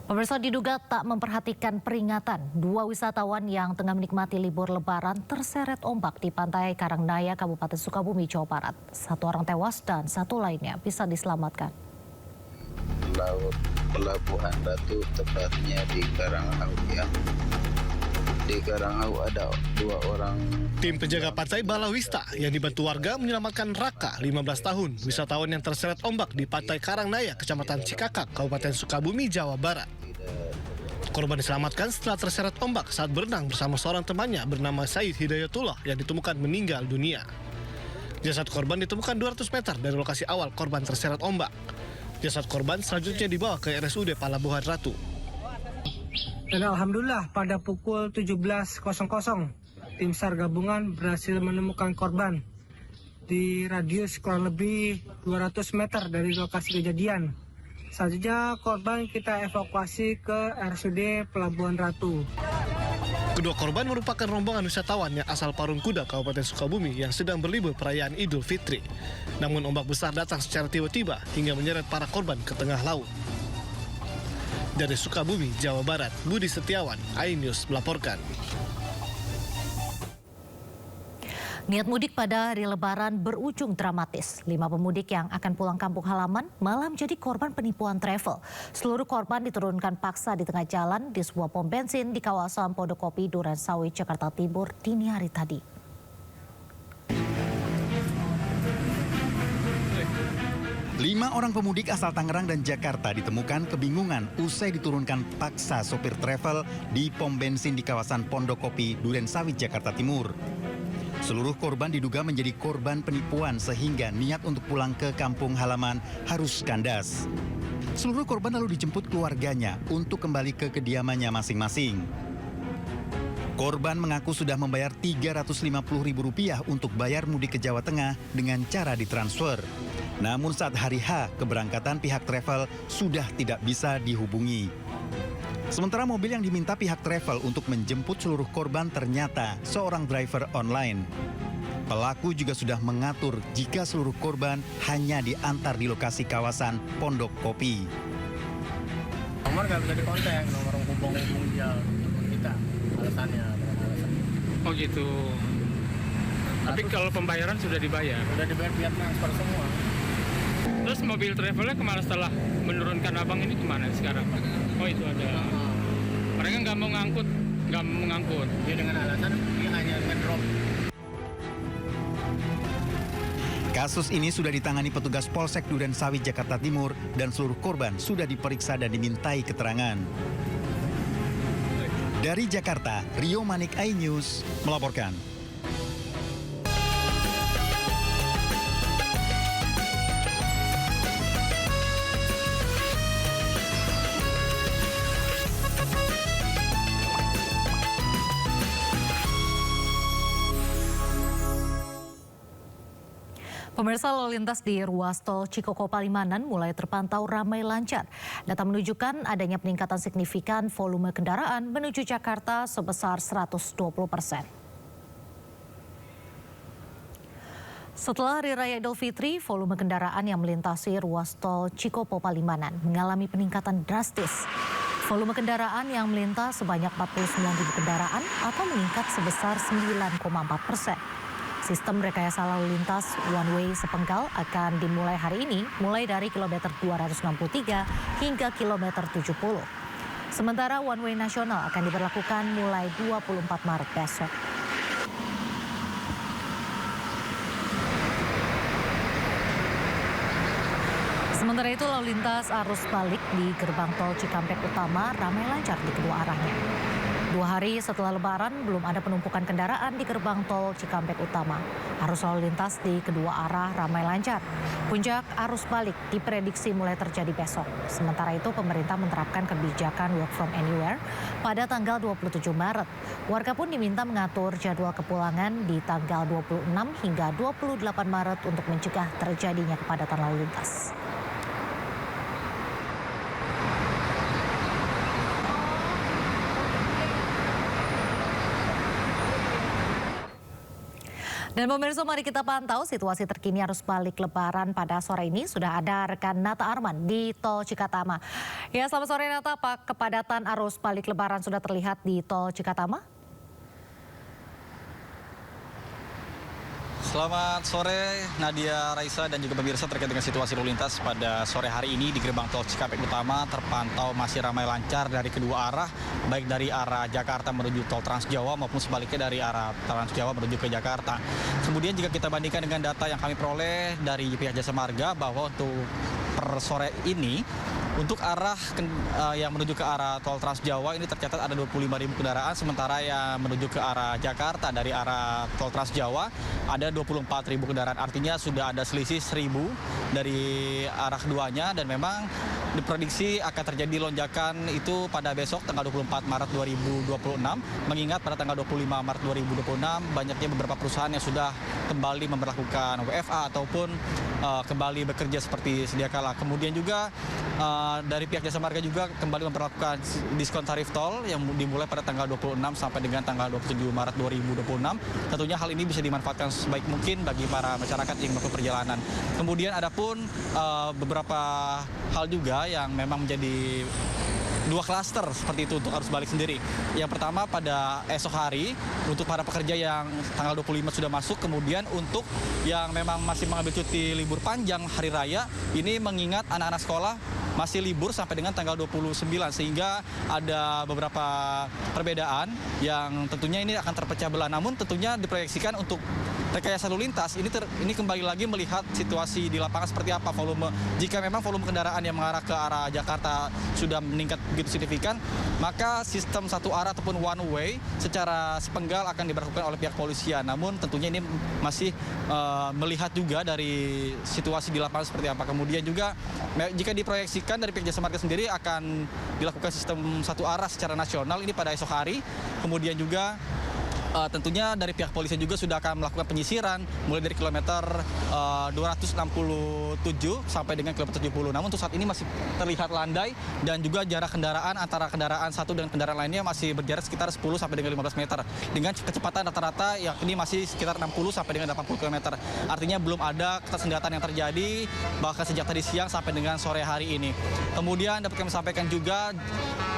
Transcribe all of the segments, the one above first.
Pemirsa, diduga tak memperhatikan peringatan, dua wisatawan yang tengah menikmati libur lebaran terseret ombak di pantai Karangnaya, Kabupaten Sukabumi, Jawa Barat. Satu orang tewas dan satu lainnya bisa diselamatkan. Laut Pelabuhan Ratu, tepatnya di Karanghau ya. Di Karanghau ada dua orang. Tim penjaga pantai Balawista yang dibantu warga menyelamatkan Raka, 15 tahun, wisatawan yang terseret ombak di pantai Karangnaya, Kecamatan Cikakak, Kabupaten Sukabumi, Jawa Barat. Korban diselamatkan setelah terseret ombak saat berenang bersama seorang temannya bernama Said Hidayatullah yang ditemukan meninggal dunia. Jasad korban ditemukan 200 meter dari lokasi awal korban terseret ombak. Jasad korban selanjutnya dibawa ke RSUD Pelabuhan Ratu. Dan alhamdulillah pada pukul 17.00 tim SAR gabungan berhasil menemukan korban di radius kurang lebih 200 meter dari lokasi kejadian. Selanjutnya korban kita evakuasi ke RSUD Pelabuhan Ratu. Kedua korban merupakan rombongan wisatawan yang asal Parung Kuda, Kabupaten Sukabumi yang sedang berlibur perayaan Idul Fitri. Namun ombak besar datang secara tiba-tiba hingga menyeret para korban ke tengah laut. Dari Sukabumi, Jawa Barat, Budi Setiawan, iNews melaporkan. Niat mudik pada hari Lebaran berujung dramatis. 5 pemudik yang akan pulang kampung halaman malah menjadi korban penipuan travel. Seluruh korban diturunkan paksa di tengah jalan di sebuah pom bensin di kawasan Pondokopi, Durensawit, Jakarta Timur dini hari tadi. Lima orang pemudik asal Tangerang dan Jakarta ditemukan kebingungan usai diturunkan paksa sopir travel di pom bensin di kawasan Pondokopi, Durensawit, Jakarta Timur. Seluruh korban diduga menjadi korban penipuan sehingga niat untuk pulang ke kampung halaman harus kandas. Seluruh korban lalu dijemput keluarganya untuk kembali ke kediamannya masing-masing. Korban mengaku sudah membayar Rp350.000 untuk bayar mudik ke Jawa Tengah dengan cara ditransfer. Namun saat hari H, keberangkatan pihak travel sudah tidak bisa dihubungi. Sementara mobil yang diminta pihak travel untuk menjemput seluruh korban ternyata seorang driver online. Pelaku juga sudah mengatur jika seluruh korban hanya diantar di lokasi kawasan Pondok Kopi. Nomor nggak bisa dikontak, nomor hubung dia kita, alasannya. Oh gitu. Tapi kalau pembayaran sudah dibayar? Sudah dibayar via transfer semua. Terus mobil travelnya kemana setelah menurunkan abang ini kemana sekarang? Oh itu ada. Mereka nggak mau mengangkut. Dia dengan alasan dia hanya ngedrop. Kasus ini sudah ditangani petugas Polsek Durensawit, Jakarta Timur dan seluruh korban sudah diperiksa dan dimintai keterangan. Dari Jakarta, Rio Manik, iNews melaporkan. Pemirsa, lalu lintas di ruas tol Cikoko Palimanan mulai terpantau ramai lancar. Data menunjukkan adanya peningkatan signifikan volume kendaraan menuju Jakarta sebesar 120%. Setelah Hari Raya Idul Fitri, volume kendaraan yang melintasi ruas tol Cikoko Palimanan mengalami peningkatan drastis. Volume kendaraan yang melintas sebanyak 49.000 kendaraan atau meningkat sebesar 9,4%. Sistem rekayasa lalu lintas one way sepenggal akan dimulai hari ini, mulai dari kilometer 263 hingga kilometer 70. Sementara one way nasional akan diberlakukan mulai 24 Maret besok. Sementara itu lalu lintas arus balik di gerbang tol Cikampek Utama ramai lancar di kedua arahnya. 2 hari setelah Lebaran belum ada penumpukan kendaraan di gerbang tol Cikampek Utama. Arus lalu lintas di kedua arah ramai lancar. Puncak arus balik diprediksi mulai terjadi besok. Sementara itu pemerintah menerapkan kebijakan work from anywhere pada tanggal 27 Maret. Warga pun diminta mengatur jadwal kepulangan di tanggal 26 hingga 28 Maret untuk mencegah terjadinya kepadatan lalu lintas. Dan pemirsa, mari kita pantau situasi terkini arus balik Lebaran pada sore ini. Sudah ada rekan Nata Arman di Tol Cikatama. Ya, selamat sore Nata. Apa kepadatan arus balik Lebaran sudah terlihat di Tol Cikatama? Selamat sore Nadia, Raisa, dan juga pemirsa. Terkait dengan situasi lalu lintas pada sore hari ini di gerbang tol Cikampek Utama terpantau masih ramai lancar dari kedua arah, baik dari arah Jakarta menuju tol Trans Jawa maupun sebaliknya dari arah Trans Jawa menuju ke Jakarta. Kemudian jika kita bandingkan dengan data yang kami peroleh dari pihak Jasa Marga bahwa untuk per sore ini untuk arah yang menuju ke arah tol Trans Jawa ini tercatat ada 25.000 kendaraan, sementara yang menuju ke arah Jakarta dari arah tol Trans Jawa ada 24.000 kendaraan. Artinya sudah ada selisih 1.000 dari arah keduanya, dan memang diprediksi akan terjadi lonjakan itu pada besok tanggal 24 Maret 2026, mengingat pada tanggal 25 Maret 2026 banyaknya beberapa perusahaan yang sudah kembali memperlakukan WFA ataupun kembali bekerja seperti sedia kala. Kemudian juga dari pihak Jasa Marga juga kembali memperlakukan diskon tarif tol yang dimulai pada tanggal 26 sampai dengan tanggal 27 Maret 2026. Tentunya hal ini bisa dimanfaatkan sebaik mungkin bagi para masyarakat yang melakukan perjalanan. Kemudian ada pun beberapa hal juga yang memang menjadi dua klaster seperti itu untuk arus balik sendiri. Yang pertama pada esok hari untuk para pekerja yang tanggal 25 sudah masuk, kemudian untuk yang memang masih mengambil cuti libur panjang hari raya, ini mengingat anak-anak sekolah masih libur sampai dengan tanggal 29, sehingga ada beberapa perbedaan yang tentunya ini akan terpecah belah. Namun tentunya diproyeksikan untuk rekayasa lalu lintas ini kembali lagi melihat situasi di lapangan seperti apa volume. Jika memang volume kendaraan yang mengarah ke arah Jakarta sudah meningkat begitu signifikan, maka sistem satu arah ataupun one way secara sepenggal akan diberlakukan oleh pihak polisian. Namun tentunya ini masih melihat juga dari situasi di lapangan seperti apa. Kemudian juga jika diproyeksikan dari pihak Jasa Marga sendiri akan dilakukan sistem satu arah secara nasional ini pada esok hari. Kemudian juga tentunya dari pihak polisi juga sudah akan melakukan penyisiran mulai dari kilometer 267 sampai dengan kilometer 70. Namun untuk saat ini masih terlihat landai, dan juga jarak kendaraan antara kendaraan satu dengan kendaraan lainnya masih berjarak sekitar 10 sampai dengan 15 meter dengan kecepatan rata-rata yang ini masih sekitar 60 sampai dengan 80 km. Artinya belum ada ketersendatan yang terjadi bahkan sejak tadi siang sampai dengan sore hari ini. Kemudian dapat kami sampaikan juga,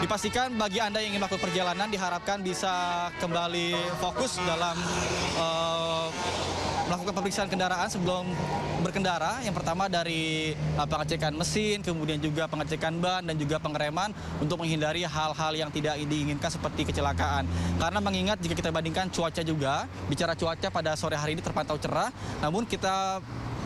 dipastikan bagi Anda yang ingin melakukan perjalanan diharapkan bisa kembali fokus dalam melakukan pemeriksaan kendaraan sebelum berkendara. Yang pertama dari pengecekan mesin, kemudian juga pengecekan ban dan juga pengereman untuk menghindari hal-hal yang tidak diinginkan seperti kecelakaan. Karena mengingat jika kita bandingkan cuaca juga, bicara cuaca pada sore hari ini terpantau cerah, namun kita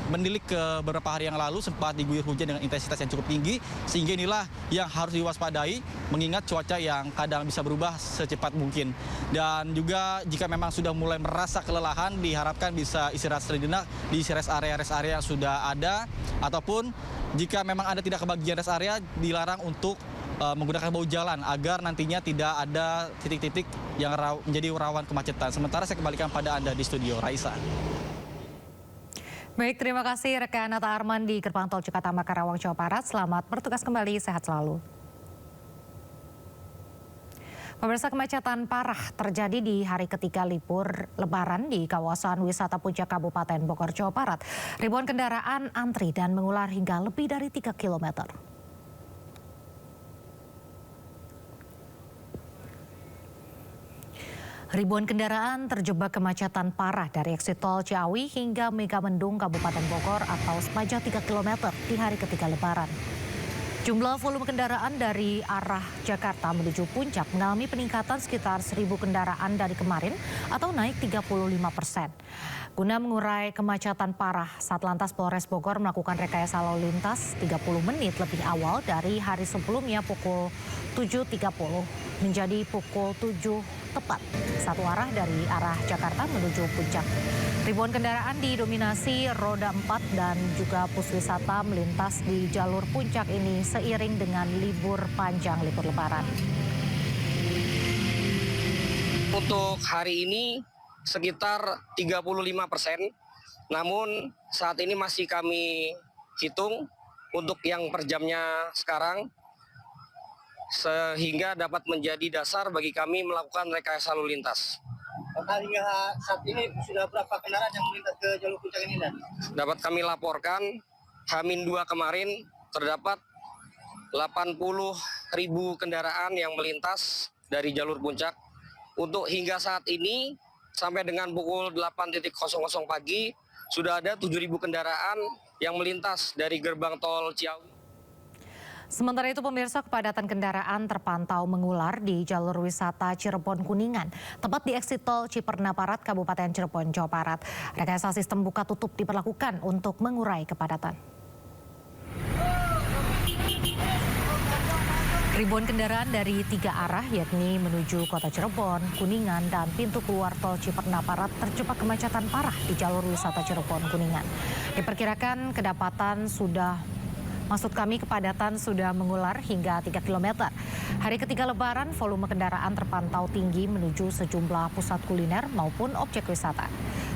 menilik ke beberapa hari yang lalu sempat diguyur hujan dengan intensitas yang cukup tinggi, sehingga inilah yang harus diwaspadai mengingat cuaca yang kadang bisa berubah secepat mungkin. Dan juga jika memang sudah mulai merasa kelelahan, diharapkan bisa istirahat sejenak di rest area yang sudah ada, ataupun jika memang Anda tidak kebagian rest area, dilarang untuk menggunakan bahu jalan agar nantinya tidak ada titik-titik yang menjadi rawan kemacetan. Sementara saya kembalikan pada Anda di studio, Raisa. Baik, terima kasih rekan Nata Arman di gerbang tol Cikatama, Karawang, Jawa Barat. Selamat bertugas kembali, sehat selalu. Pemirsa, kemacetan parah terjadi di hari ketiga libur Lebaran di kawasan wisata Puncak Kabupaten Bogor, Jawa Barat. Ribuan kendaraan antri dan mengular hingga lebih dari 3 km. Ribuan kendaraan terjebak kemacetan parah dari eksit tol Ciawi hingga Megamendung, Kabupaten Bogor atau sepanjang 3 km di hari ketiga Lebaran. Jumlah volume kendaraan dari arah Jakarta menuju Puncak mengalami peningkatan sekitar 1.000 kendaraan dari kemarin atau naik 35%. Guna mengurai kemacetan parah, Satlantas Polres Bogor melakukan rekayasa lalu lintas 30 menit lebih awal dari hari sebelumnya pukul 7.30 menjadi pukul 7 tepat. Satu arah dari arah Jakarta menuju Puncak. Ribuan kendaraan didominasi roda 4 dan juga bus wisata melintas di jalur Puncak ini seiring dengan libur panjang libur Lebaran. Untuk hari ini sekitar 35%, namun saat ini masih kami hitung untuk yang per jamnya sekarang, sehingga dapat menjadi dasar bagi kami melakukan rekayasa lalu lintas. Hingga saat ini sudah berapa kendaraan yang melintas ke jalur puncak ini, Dan? Dapat kami laporkan, H-2 kemarin terdapat 80.000 kendaraan yang melintas dari jalur puncak. Untuk hingga saat ini, sampai dengan pukul 8.00 pagi, sudah ada 7.000 kendaraan yang melintas dari gerbang tol Ciawi. Sementara itu pemirsa, kepadatan kendaraan terpantau mengular di jalur wisata Cirebon Kuningan, tepat di eksit tol Ciperna Barat, Kabupaten Cirebon, Jawa Barat. Rekayasa sistem buka tutup diberlakukan untuk mengurai kepadatan. Ribuan kendaraan dari 3 arah, yakni menuju kota Cirebon, Kuningan, dan pintu keluar tol Ciperna Barat terjebak kemacetan parah di jalur wisata Cirebon Kuningan. Diperkirakan kepadatan sudah mengular hingga 3 km. Hari ketiga Lebaran, volume kendaraan terpantau tinggi menuju sejumlah pusat kuliner maupun objek wisata.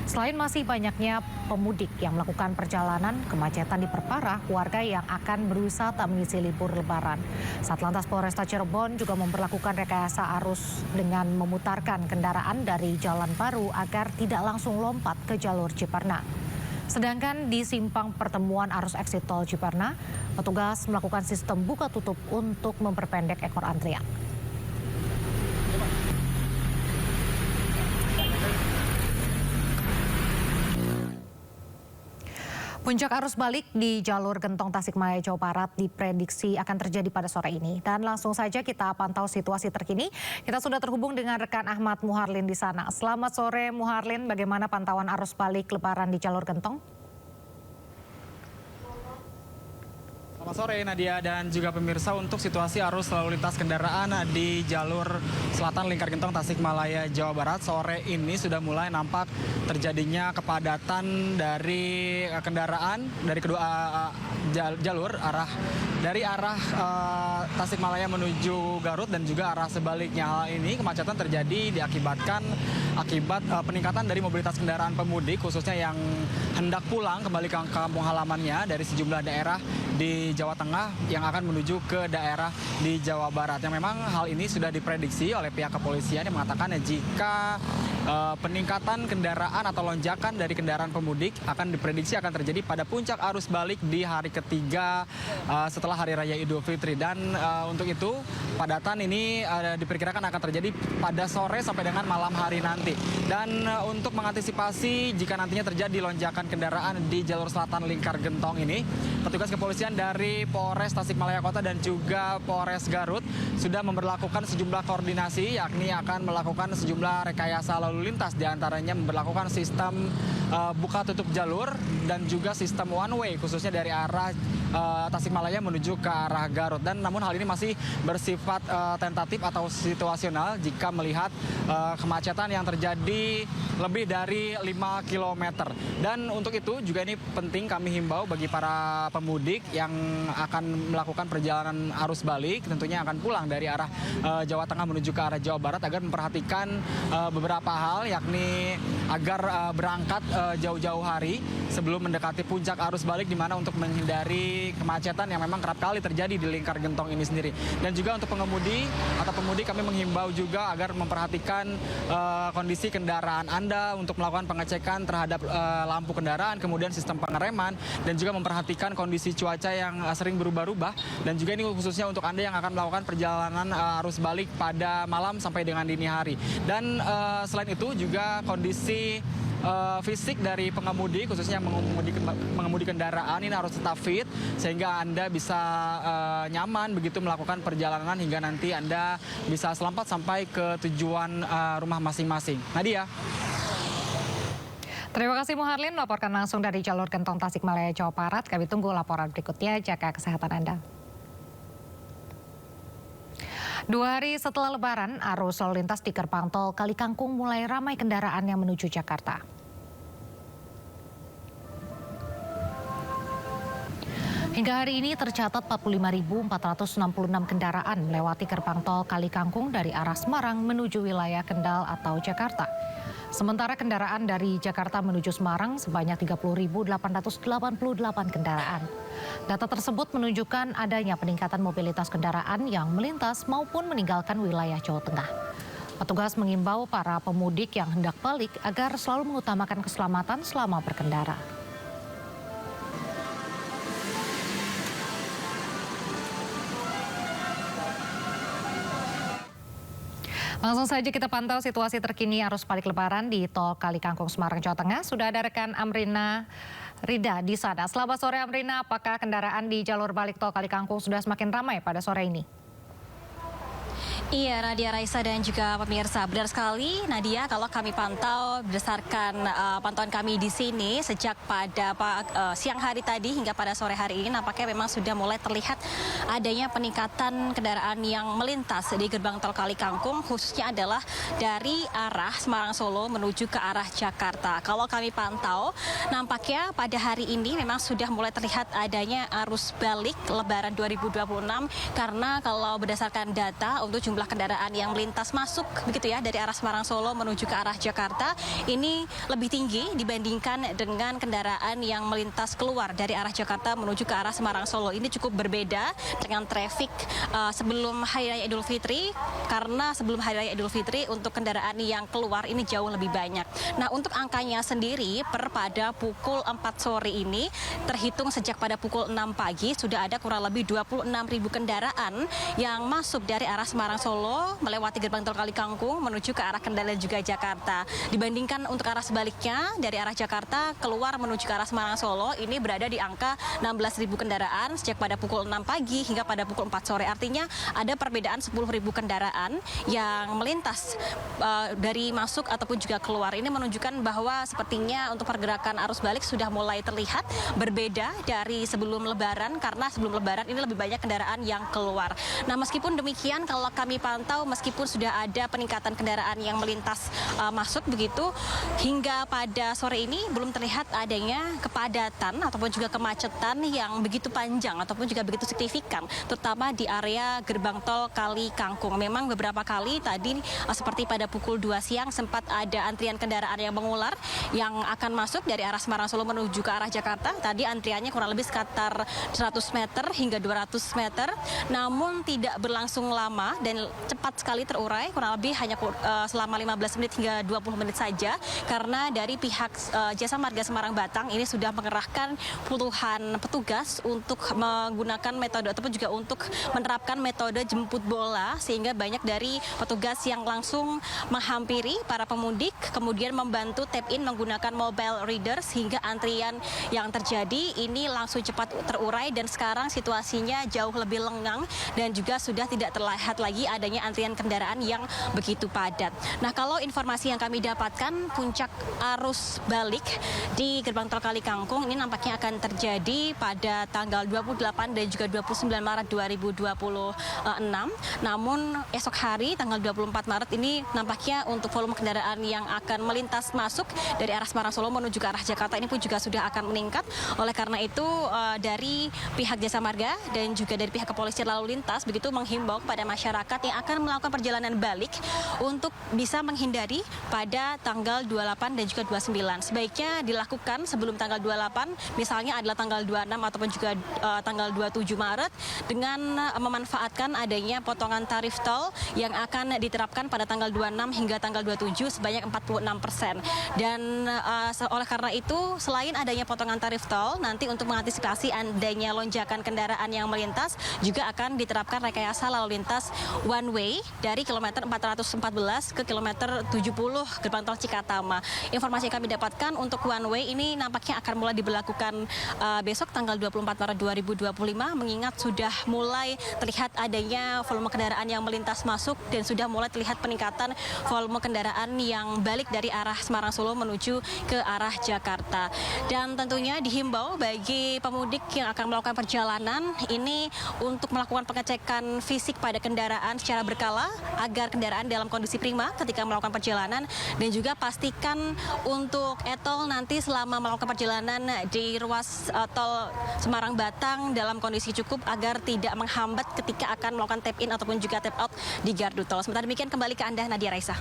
Selain masih banyaknya pemudik yang melakukan perjalanan, kemacetan diperparah warga yang akan berwisata mengisi libur Lebaran. Satlantas Polresta Cirebon juga memberlakukan rekayasa arus dengan memutarkan kendaraan dari jalan baru agar tidak langsung lompat ke jalur Ciperna. Sedangkan di simpang pertemuan arus eksit tol Ciperna, petugas melakukan sistem buka tutup untuk memperpendek ekor antrian. Puncak arus balik di jalur Gentong Tasikmalaya, Jawa Barat diprediksi akan terjadi pada sore ini. Dan langsung saja kita pantau situasi terkini. Kita sudah terhubung dengan rekan Ahmad Muharlin di sana. Selamat sore Muharlin, bagaimana pantauan arus balik Lebaran di jalur Gentong? Selamat sore Nadia dan juga pemirsa. Untuk situasi arus lalu lintas kendaraan di jalur selatan Lingkar Gentong Tasikmalaya, Jawa Barat, sore ini sudah mulai nampak terjadinya kepadatan dari kendaraan dari kedua jalur dari arah Tasikmalaya menuju Garut dan juga arah sebaliknya. Hal ini kemacetan terjadi akibat peningkatan dari mobilitas kendaraan pemudik, khususnya yang hendak pulang kembali ke kampung halamannya dari sejumlah daerah di Jawa Tengah yang akan menuju ke daerah di Jawa Barat. Yang memang hal ini sudah diprediksi oleh pihak kepolisian yang mengatakan jika peningkatan kendaraan atau lonjakan dari kendaraan pemudik akan diprediksi akan terjadi pada puncak arus balik di hari ketiga setelah Hari Raya Idul Fitri. Dan untuk itu padatan ini diperkirakan akan terjadi pada sore sampai dengan malam hari nanti. Dan untuk mengantisipasi jika nantinya terjadi lonjakan kendaraan di jalur selatan Lingkar Gentong ini, petugas kepolisian dari Polres Tasikmalaya Kota dan juga Polres Garut sudah memberlakukan sejumlah koordinasi, yakni akan melakukan sejumlah rekayasa lalu lintas, diantaranya memberlakukan sistem buka tutup jalur dan juga sistem one way, khususnya dari arah Tasikmalaya menuju ke arah Garut. Dan namun hal ini masih bersifat tentatif atau situasional jika melihat kemacetan yang terjadi lebih dari 5 km. Dan untuk itu juga ini penting kami himbau bagi para pemudik yang akan melakukan perjalanan arus balik, tentunya akan pulang dari arah Jawa Tengah menuju ke arah Jawa Barat, agar memperhatikan beberapa hal, yakni agar berangkat jauh-jauh hari sebelum mendekati puncak arus balik, di mana untuk menghindari kemacetan yang memang kerap kali terjadi di Lingkar Gentong ini sendiri. Dan juga untuk pengemudi atau pemudik, kami menghimbau juga agar memperhatikan kondisi kendaraan Anda untuk melakukan pengecekan terhadap lampu kendaraan, kemudian sistem pengereman, dan juga memperhatikan kondisi cuaca yang sering berubah-ubah. Dan juga ini khususnya untuk Anda yang akan melakukan perjalanan arus balik pada malam sampai dengan dini hari. Dan selain itu juga kondisi fisik dari pengemudi, khususnya mengemudi kendaraan, ini harus tetap fit sehingga Anda bisa nyaman begitu melakukan perjalanan hingga nanti Anda bisa selamat sampai ke tujuan rumah masing-masing. Nadia. Terima kasih Muharlin melaporkan langsung dari jalur Gentong Tasikmalaya, Jawa Barat. Kami tunggu laporan berikutnya, jaga kesehatan Anda. 2 hari setelah Lebaran, arus lalu lintas di gerbang tol Kali Kangkung mulai ramai kendaraan yang menuju Jakarta. Hingga hari ini tercatat 45.466 kendaraan melewati gerbang tol Kali Kangkung dari arah Semarang menuju wilayah Kendal atau Jakarta. Sementara kendaraan dari Jakarta menuju Semarang sebanyak 30.888 kendaraan. Data tersebut menunjukkan adanya peningkatan mobilitas kendaraan yang melintas maupun meninggalkan wilayah Jawa Tengah. Petugas mengimbau para pemudik yang hendak balik agar selalu mengutamakan keselamatan selama berkendara. Langsung saja kita pantau situasi terkini arus balik lebaran di Tol Kali Kangkung Semarang, Jawa Tengah. Sudah ada rekan Amrina Rida di sana. Selamat sore Amrina, apakah kendaraan di jalur balik Tol Kali Kangkung sudah semakin ramai pada sore ini? Iya, Nadia, Raisa dan juga pemirsa, benar sekali Nadia, kalau kami pantau berdasarkan pantauan kami di sini sejak pada siang hari tadi hingga pada sore hari ini nampaknya memang sudah mulai terlihat adanya peningkatan kendaraan yang melintas di gerbang Tol Kali Kangkung, khususnya adalah dari arah Semarang Solo menuju ke arah Jakarta. Kalau kami pantau nampaknya pada hari ini memang sudah mulai terlihat adanya arus balik Lebaran 2026 karena kalau berdasarkan data untuk jumlah kendaraan yang melintas masuk begitu ya dari arah Semarang Solo menuju ke arah Jakarta ini lebih tinggi dibandingkan dengan kendaraan yang melintas keluar dari arah Jakarta menuju ke arah Semarang Solo. Ini cukup berbeda dengan traffic sebelum Hari Raya Idul Fitri, karena sebelum Hari Raya Idul Fitri untuk kendaraan yang keluar ini jauh lebih banyak. Nah, untuk angkanya sendiri pada pukul 4 sore ini terhitung sejak pada pukul 6 pagi sudah ada kurang lebih 26.000 kendaraan yang masuk dari arah Semarang Solo melewati gerbang Tol Kali Kangkung menuju ke arah Kendal dan juga Jakarta. Dibandingkan untuk arah sebaliknya dari arah Jakarta keluar menuju ke arah Semarang Solo ini berada di angka 16.000 kendaraan sejak pada pukul 6 pagi hingga pada pukul 4 sore. Artinya ada perbedaan 10.000 kendaraan yang melintas dari masuk ataupun juga keluar. Ini menunjukkan bahwa sepertinya untuk pergerakan arus balik sudah mulai terlihat berbeda dari sebelum Lebaran, karena sebelum Lebaran ini lebih banyak kendaraan yang keluar. Nah, meskipun demikian kalau kami pantau meskipun sudah ada peningkatan kendaraan yang melintas masuk begitu, hingga pada sore ini belum terlihat adanya kepadatan ataupun juga kemacetan yang begitu panjang ataupun juga begitu signifikan, terutama di area gerbang Tol Kali Kangkung. Memang beberapa kali tadi seperti pada pukul 2 siang sempat ada antrian kendaraan yang mengular yang akan masuk dari arah Semarang Solo menuju ke arah Jakarta. Tadi antriannya kurang lebih sekitar 100 meter hingga 200 meter, namun tidak berlangsung lama dan cepat sekali terurai, kurang lebih hanya selama 15 menit hingga 20 menit saja, karena dari pihak Jasa Marga Semarang Batang ini sudah mengerahkan puluhan petugas untuk menggunakan metode ataupun juga untuk menerapkan metode jemput bola, sehingga banyak dari petugas yang langsung menghampiri para pemudik kemudian membantu tap in menggunakan mobile reader sehingga antrian yang terjadi ini langsung cepat terurai dan sekarang situasinya jauh lebih lengang dan juga sudah tidak terlihat lagi adanya antrian kendaraan yang begitu padat. Nah, kalau informasi yang kami dapatkan, puncak arus balik di gerbang Tol Kali Kangkung ini nampaknya akan terjadi pada tanggal 28 dan juga 29 Maret 2026. Namun esok hari tanggal 24 Maret ini nampaknya untuk volume kendaraan yang akan melintas masuk dari arah Semarang Solo menuju ke arah Jakarta ini pun juga sudah akan meningkat. Oleh karena itu dari pihak Jasa Marga dan juga dari pihak kepolisian lalu lintas begitu menghimbau kepada masyarakat yang akan melakukan perjalanan balik untuk bisa menghindari pada tanggal 28 dan juga 29. Sebaiknya dilakukan sebelum tanggal 28, misalnya adalah tanggal 26 ataupun juga tanggal 27 Maret dengan memanfaatkan adanya potongan tarif tol yang akan diterapkan pada tanggal 26 hingga tanggal 27 sebanyak 46%. Dan oleh karena itu selain adanya potongan tarif tol, nanti untuk mengantisipasi adanya lonjakan kendaraan yang melintas juga akan diterapkan rekayasa lalu lintas one way dari kilometer 414 ke kilometer 70 gerbang tol Cikatama. Informasi yang kami dapatkan untuk one way ini nampaknya akan mulai diberlakukan besok tanggal 24 Maret 2025, mengingat sudah mulai terlihat adanya volume kendaraan yang melintas masuk dan sudah mulai terlihat peningkatan volume kendaraan yang balik dari arah Semarang Solo menuju ke arah Jakarta. Dan tentunya dihimbau bagi pemudik yang akan melakukan perjalanan ini untuk melakukan pengecekan fisik pada kendaraan secara berkala agar kendaraan dalam kondisi prima ketika melakukan perjalanan, dan juga pastikan untuk e-tol nanti selama melakukan perjalanan di ruas tol Semarang Batang dalam kondisi cukup agar tidak menghambat ketika akan melakukan tap in ataupun juga tap out di gardu tol. Sementara demikian kembali ke Anda, Nadia, Raisa.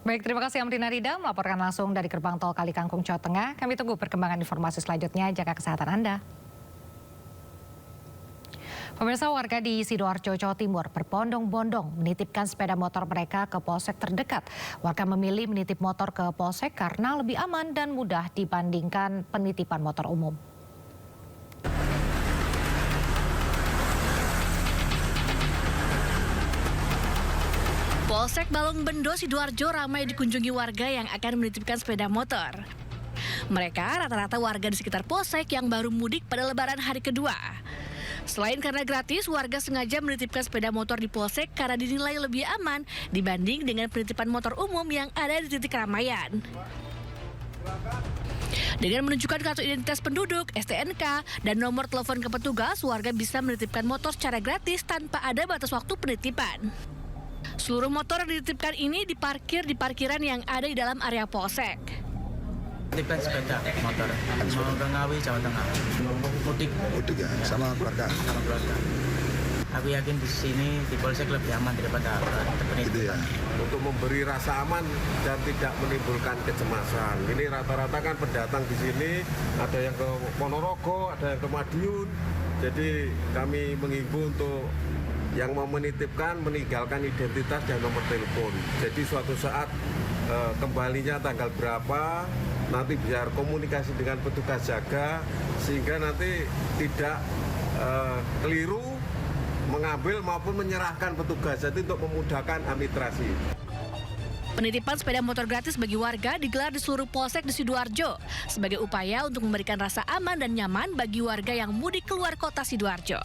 Baik, terima kasih Amrina Rida melaporkan langsung dari gerbang tol Kali Kangkung, Jawa Tengah. Kami tunggu perkembangan informasi selanjutnya. Jaga kesehatan Anda. Pemirsa, warga di Sidoarjo, Jawa Timur berbondong-bondong menitipkan sepeda motor mereka ke polsek terdekat. Warga memilih menitip motor ke polsek karena lebih aman dan mudah dibandingkan penitipan motor umum. Polsek Balong Bendo, Sidoarjo ramai dikunjungi warga yang akan menitipkan sepeda motor. Mereka rata-rata warga di sekitar polsek yang baru mudik pada lebaran hari kedua. Selain karena gratis, warga sengaja menitipkan sepeda motor di polsek karena dinilai lebih aman dibanding dengan penitipan motor umum yang ada di titik keramaian. Dengan menunjukkan kartu identitas penduduk, STNK, dan nomor telepon ke petugas, warga bisa menitipkan motor secara gratis tanpa ada batas waktu penitipan. Seluruh motor yang dititipkan ini diparkir di parkiran yang ada di dalam area polsek. Titipkan sepeda motor, mau ke Ngawi, Jawa Tengah. Mudik ya, sama keluarga. Aku yakin di sini di polsek lebih aman daripada gitu ya. Untuk memberi rasa aman dan tidak menimbulkan kecemasan. Ini rata-rata kan pendatang di sini, ada yang ke Ponorogo, ada yang ke Madiun. Jadi kami menghimbau untuk yang mau menitipkan meninggalkan identitas dan nomor telepon. Jadi suatu saat kembalinya tanggal berapa, nanti biar komunikasi dengan petugas jaga sehingga nanti tidak keliru mengambil maupun menyerahkan petugas, jadi untuk memudahkan administrasi. Penitipan sepeda motor gratis bagi warga digelar di seluruh polsek di Sidoarjo sebagai upaya untuk memberikan rasa aman dan nyaman bagi warga yang mudik keluar kota Sidoarjo.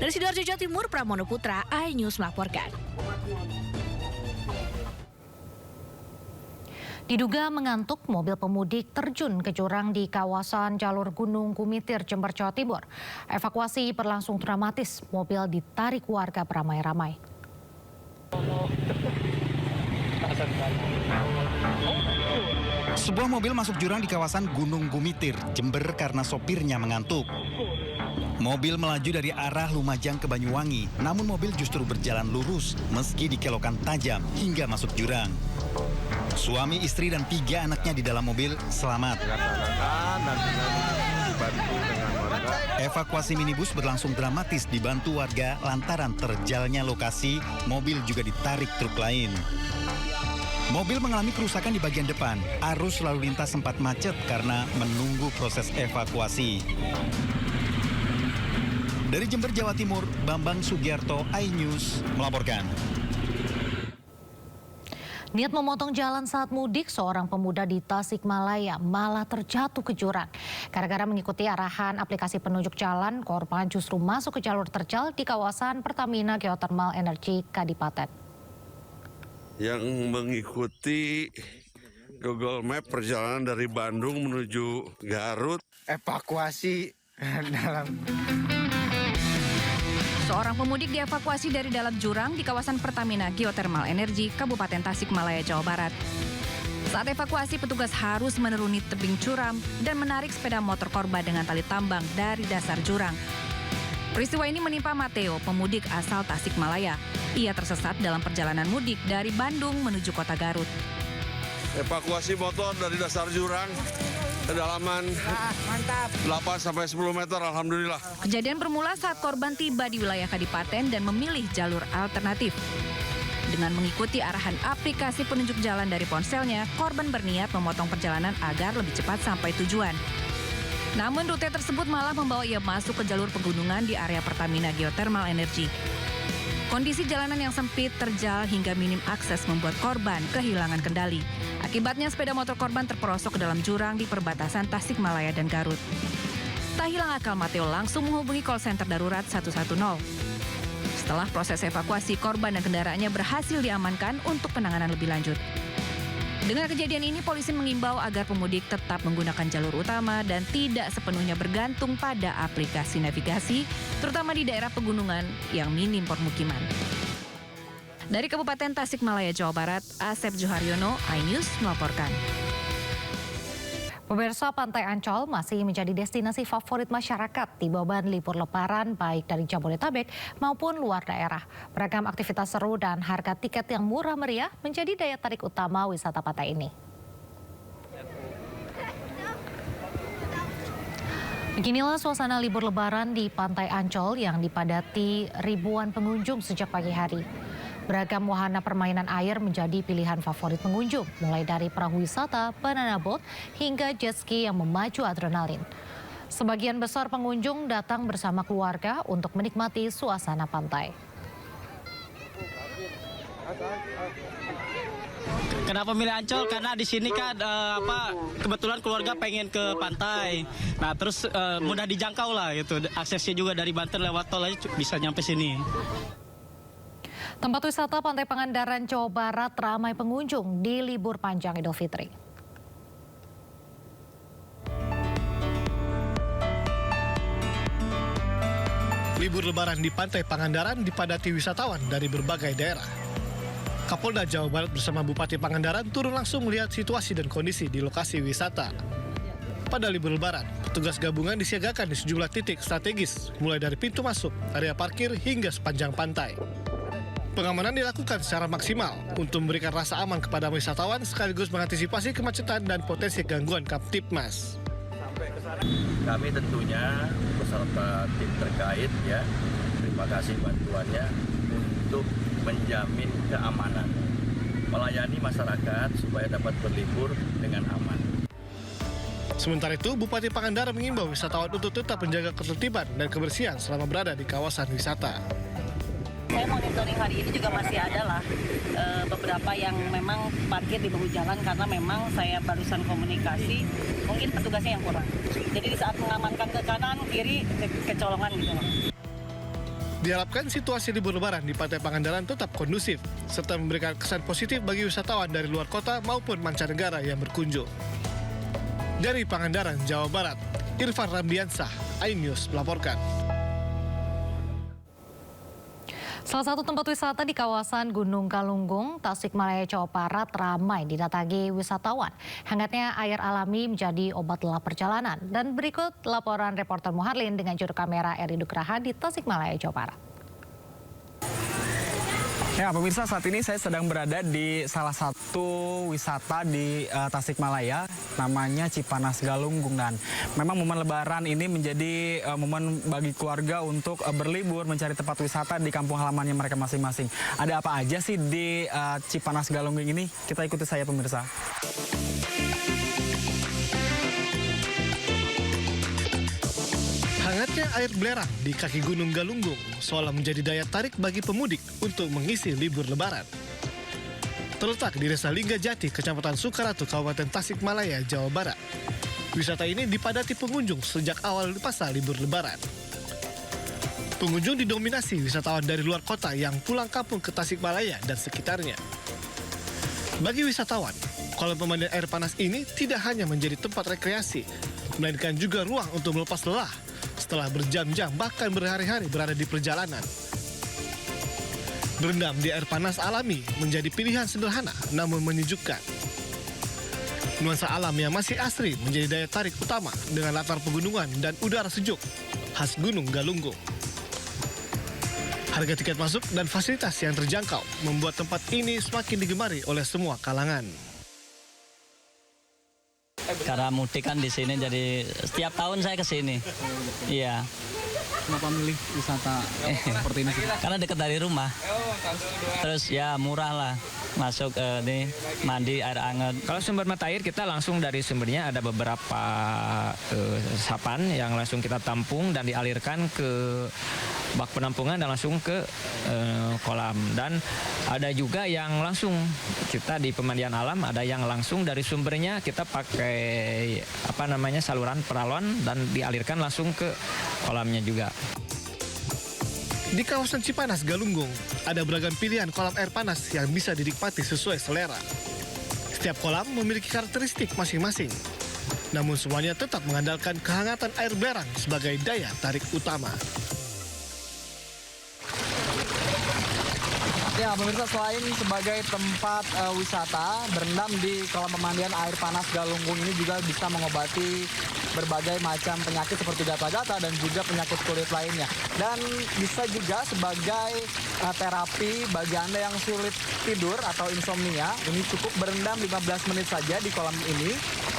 Dari Sidoarjo, Jawa Timur, Pramono Putra, iNews melaporkan. Diduga mengantuk, mobil pemudik terjun ke jurang di kawasan jalur Gunung Gumitir, Jember, Jawa Timur. Evakuasi berlangsung dramatis, mobil ditarik warga beramai-ramai. Sebuah mobil masuk jurang di kawasan Gunung Gumitir, Jember karena sopirnya mengantuk. Mobil melaju dari arah Lumajang ke Banyuwangi, namun mobil justru berjalan lurus meski dikelokan tajam hingga masuk jurang. Suami, istri, dan 3 anaknya di dalam mobil selamat. Evakuasi minibus berlangsung dramatis dibantu warga lantaran terjalnya lokasi, mobil juga ditarik truk lain. Mobil mengalami kerusakan di bagian depan. Arus lalu lintas sempat macet karena menunggu proses evakuasi. Dari Jember, Jawa Timur, Bambang Sugiarto, iNews melaporkan. Niat memotong jalan saat mudik, seorang pemuda di Tasikmalaya malah terjatuh ke jurang. Gara-gara mengikuti arahan aplikasi penunjuk jalan, korban justru masuk ke jalur terjal di kawasan Pertamina Geothermal Energy Kadipaten. Yang mengikuti Google Map perjalanan dari Bandung menuju Garut. evakuasi dalam. Seorang pemudik dievakuasi dari dalam jurang di kawasan Pertamina Geothermal Energy, Kabupaten Tasikmalaya, Jawa Barat. Saat evakuasi, petugas harus menuruni tebing curam dan menarik sepeda motor korban dengan tali tambang dari dasar jurang. Peristiwa ini menimpa Mateo, pemudik asal Tasikmalaya. Ia tersesat dalam perjalanan mudik dari Bandung menuju kota Garut. Evakuasi motor dari dasar jurang, kedalaman 8-10 meter, alhamdulillah. Kejadian bermula saat korban tiba di wilayah Kadipaten dan memilih jalur alternatif. Dengan mengikuti arahan aplikasi penunjuk jalan dari ponselnya, korban berniat memotong perjalanan agar lebih cepat sampai tujuan. Namun rute tersebut malah membawa ia masuk ke jalur pegunungan di area Pertamina Geothermal Energy. Kondisi jalanan yang sempit, terjal hingga minim akses membuat korban kehilangan kendali. Akibatnya sepeda motor korban terperosok ke dalam jurang di perbatasan Tasikmalaya dan Garut. Tak hilang akal, Mateo langsung menghubungi call center darurat 110. Setelah proses evakuasi, korban dan kendaraannya berhasil diamankan untuk penanganan lebih lanjut. Dengan kejadian ini, polisi mengimbau agar pemudik tetap menggunakan jalur utama dan tidak sepenuhnya bergantung pada aplikasi navigasi, terutama di daerah pegunungan yang minim permukiman. Dari Kabupaten Tasikmalaya, Jawa Barat, Asep Joharyono, iNews melaporkan. Pemirsa, Pantai Ancol masih menjadi destinasi favorit masyarakat di momen libur Lebaran baik dari Jabodetabek maupun luar daerah. Beragam aktivitas seru dan harga tiket yang murah meriah menjadi daya tarik utama wisata pantai ini. Beginilah suasana libur lebaran di Pantai Ancol yang dipadati ribuan pengunjung sejak pagi hari. Beragam wahana permainan air menjadi pilihan favorit pengunjung, mulai dari perahu wisata, banana boat, hingga jet ski yang memacu adrenalin. Sebagian besar pengunjung datang bersama keluarga untuk menikmati suasana pantai. Kenapa milih Ancol? Karena di sini kan kebetulan keluarga pengen ke pantai. Nah, terus mudah dijangkau lah gitu. Aksesnya juga dari Banten lewat tol aja bisa nyampe sini. Tempat wisata Pantai Pangandaran, Jawa Barat ramai pengunjung di libur panjang Idul Fitri. Libur lebaran di Pantai Pangandaran dipadati wisatawan dari berbagai daerah. Kapolda Jawa Barat bersama Bupati Pangandaran turun langsung melihat situasi dan kondisi di lokasi wisata. Pada libur lebaran, petugas gabungan disiagakan di sejumlah titik strategis, mulai dari pintu masuk, area parkir, hingga sepanjang pantai. Pengamanan dilakukan secara maksimal untuk memberikan rasa aman kepada wisatawan sekaligus mengantisipasi kemacetan dan potensi gangguan Kamtibmas. Kami tentunya beserta tim terkait ya, terima kasih bantuannya untuk menjamin keamanan, melayani masyarakat supaya dapat berlibur dengan aman. Sementara itu, Bupati Pangandaran mengimbau wisatawan untuk tetap menjaga ketertiban dan kebersihan selama berada di kawasan wisata. Saya monitoring hari ini juga masih ada lah beberapa yang memang parkir di bahu jalan karena memang saya barusan komunikasi, mungkin petugasnya yang kurang. Jadi di saat mengamankan ke kanan, kiri, kecolongan gitu loh. Diharapkan situasi libur lebaran di Pantai Pangandaran tetap kondusif, serta memberikan kesan positif bagi wisatawan dari luar kota maupun mancanegara yang berkunjung. Dari Pangandaran, Jawa Barat, Irfan Ramdiansah, iNews melaporkan. Salah satu tempat wisata di kawasan Gunung Galunggung, Tasikmalaya, Jawa Barat ramai didatangi wisatawan. Hangatnya air alami menjadi obat lelah perjalanan. Dan berikut laporan reporter Muharlin dengan juru kamera Eri Dukraha di Tasikmalaya, Jawa Barat. Ya, pemirsa, saat ini saya sedang berada di salah satu wisata di Tasikmalaya, namanya Cipanas Galunggung. Dan memang momen lebaran ini menjadi momen bagi keluarga untuk berlibur mencari tempat wisata di kampung halamannya mereka masing-masing. Ada apa aja sih di Cipanas Galunggung ini? Kita ikuti saya, pemirsa. Hangatnya air belerang di kaki Gunung Galunggung seolah menjadi daya tarik bagi pemudik untuk mengisi libur lebaran. Terletak di Desa Linggajati, Kecamatan Sukaratu, Kabupaten Tasikmalaya, Jawa Barat. Wisata ini dipadati pengunjung sejak awal masa libur lebaran. Pengunjung didominasi wisatawan dari luar kota yang pulang kampung ke Tasikmalaya dan sekitarnya. Bagi wisatawan, kolam pemandian air panas ini tidak hanya menjadi tempat rekreasi, melainkan juga ruang untuk melepas lelah setelah berjam-jam bahkan berhari-hari berada di perjalanan. Berendam di air panas alami menjadi pilihan sederhana namun menyejukkan. Nuansa alam yang masih asri menjadi daya tarik utama dengan latar pegunungan dan udara sejuk khas Gunung Galunggung. Harga tiket masuk dan fasilitas yang terjangkau membuat tempat ini semakin digemari oleh semua kalangan. Karena mudik kan di sini, jadi setiap tahun saya ke sini. Iya. Kenapa milih wisata seperti ini? Karena dekat dari rumah. Terus ya murah lah. Masuk nih mandi air hangat. Kalau sumber mata air kita langsung dari sumbernya ada beberapa sapan yang langsung kita tampung dan dialirkan ke bak penampungan dan langsung ke kolam. Dan ada juga yang langsung kita di pemandian alam, ada yang langsung dari sumbernya kita pakai saluran peralon dan dialirkan langsung ke kolamnya juga. Di kawasan Cipanas Galunggung, ada beragam pilihan kolam air panas yang bisa dinikmati sesuai selera. Setiap kolam memiliki karakteristik masing-masing, namun semuanya tetap mengandalkan kehangatan air belerang sebagai daya tarik utama. Ya, pemirsa, selain sebagai tempat wisata, berendam di kolam pemandian air panas Galunggung ini juga bisa mengobati berbagai macam penyakit seperti gatal-gatal dan juga penyakit kulit lainnya. Dan bisa juga sebagai terapi bagi Anda yang sulit tidur atau insomnia, ini cukup berendam 15 menit saja di kolam ini.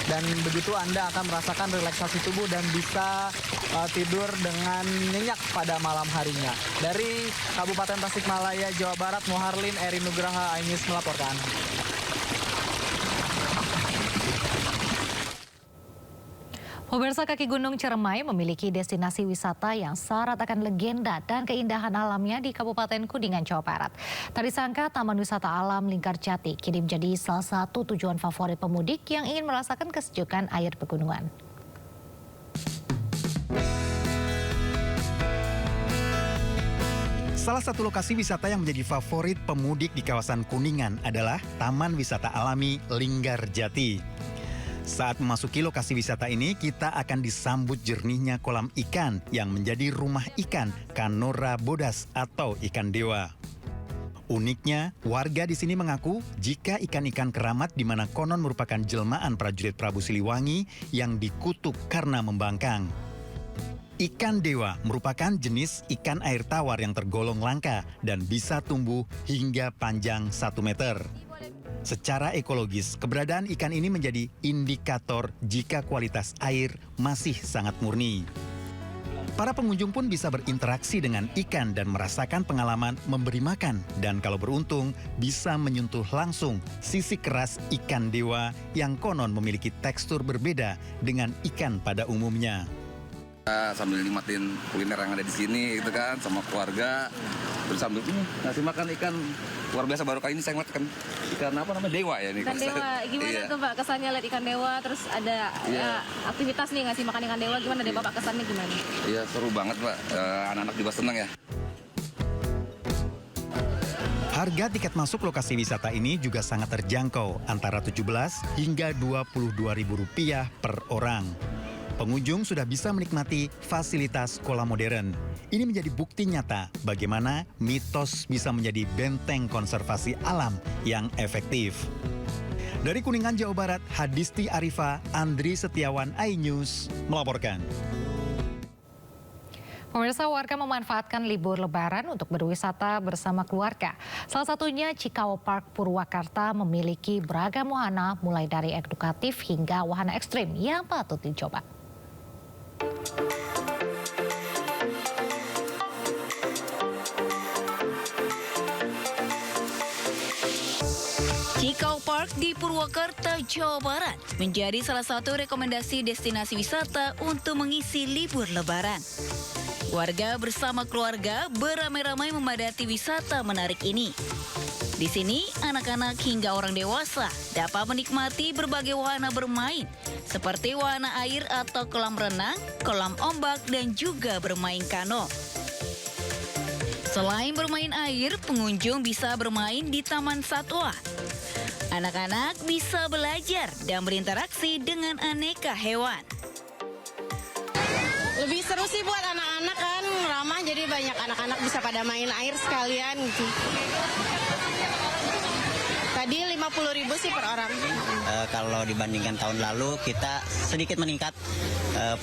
dan begitu Anda akan merasakan relaksasi tubuh dan bisa tidur dengan nyenyak pada malam harinya. Dari Kabupaten Tasikmalaya, Jawa Barat, Muharlin Eri Nugraha, iNews melaporkan. Pemirsa, kaki Gunung Ciremai memiliki destinasi wisata yang syarat akan legenda dan keindahan alamnya di Kabupaten Kuningan, Jawa Barat. Tak disangka Taman Wisata Alam Linggarjati kini menjadi salah satu tujuan favorit pemudik yang ingin merasakan kesejukan air pegunungan. Salah satu lokasi wisata yang menjadi favorit pemudik di kawasan Kuningan adalah Taman Wisata Alami Linggarjati. Saat memasuki lokasi wisata ini, kita akan disambut jernihnya kolam ikan yang menjadi rumah ikan Canora bodas atau ikan dewa. Uniknya, warga di sini mengaku jika ikan-ikan keramat di mana konon merupakan jelmaan prajurit Prabu Siliwangi yang dikutuk karena membangkang. Ikan dewa merupakan jenis ikan air tawar yang tergolong langka dan bisa tumbuh hingga panjang 1 meter. Secara ekologis, keberadaan ikan ini menjadi indikator jika kualitas air masih sangat murni. Para pengunjung pun bisa berinteraksi dengan ikan dan merasakan pengalaman memberi makan. Dan kalau beruntung, bisa menyentuh langsung sisi keras ikan dewa yang konon memiliki tekstur berbeda dengan ikan pada umumnya. Sambil nikmatin kuliner yang ada di sini gitu kan, sama keluarga, terus sambil ngasih makan ikan luar biasa. Baru kali ini saya makan ikan apa namanya, dewa ya nih. Ikan dewa, gimana tuh Pak kesannya lihat ikan dewa, terus ada aktivitas nih ngasih makan ikan dewa, gimana deh Bapak kesannya gimana? Iya seru banget Pak, anak-anak juga senang ya. Harga tiket masuk lokasi wisata ini juga sangat terjangkau, antara Rp17.000 hingga Rp22.000 per orang. Pengunjung sudah bisa menikmati fasilitas kolam modern. Ini menjadi bukti nyata bagaimana mitos bisa menjadi benteng konservasi alam yang efektif. Dari Kuningan, Jawa Barat, Hadisti Arifa, Andri Setiawan, iNews melaporkan. Pemirsa, warga memanfaatkan libur lebaran untuk berwisata bersama keluarga. Salah satunya Cikau Park Purwakarta memiliki beragam wahana mulai dari edukatif hingga wahana ekstrim yang patut dicoba. Cikau Park di Purwakarta, Jawa Barat menjadi salah satu rekomendasi destinasi wisata untuk mengisi libur lebaran. Warga bersama keluarga beramai-ramai memadati wisata menarik ini. Di sini, anak-anak hingga orang dewasa dapat menikmati berbagai wahana bermain, seperti wahana air atau kolam renang, kolam ombak, dan juga bermain kano. Selain bermain air, pengunjung bisa bermain di Taman Satwa. Anak-anak bisa belajar dan berinteraksi dengan aneka hewan. Lebih seru sih buat anak-anak kan, ramah, jadi banyak anak-anak bisa pada main air sekalian gitu. Tadi 50.000 sih per orang. Kalau dibandingkan tahun lalu kita sedikit meningkat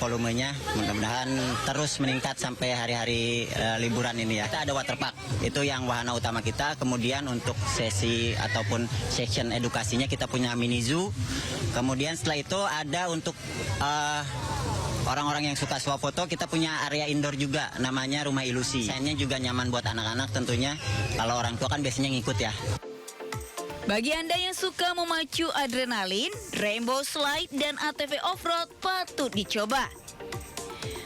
volumenya, mudah-mudahan terus meningkat sampai hari-hari liburan ini ya. Kita ada waterpark, itu yang wahana utama kita. Kemudian untuk sesi ataupun section edukasinya kita punya mini zoo. Kemudian setelah itu ada untuk orang-orang yang suka swafoto, kita punya area indoor juga, namanya Rumah Ilusi. Desainnya juga nyaman buat anak-anak tentunya. Kalau orang tua kan biasanya ngikut ya. Bagi Anda yang suka memacu adrenalin, rainbow slide dan ATV off-road patut dicoba.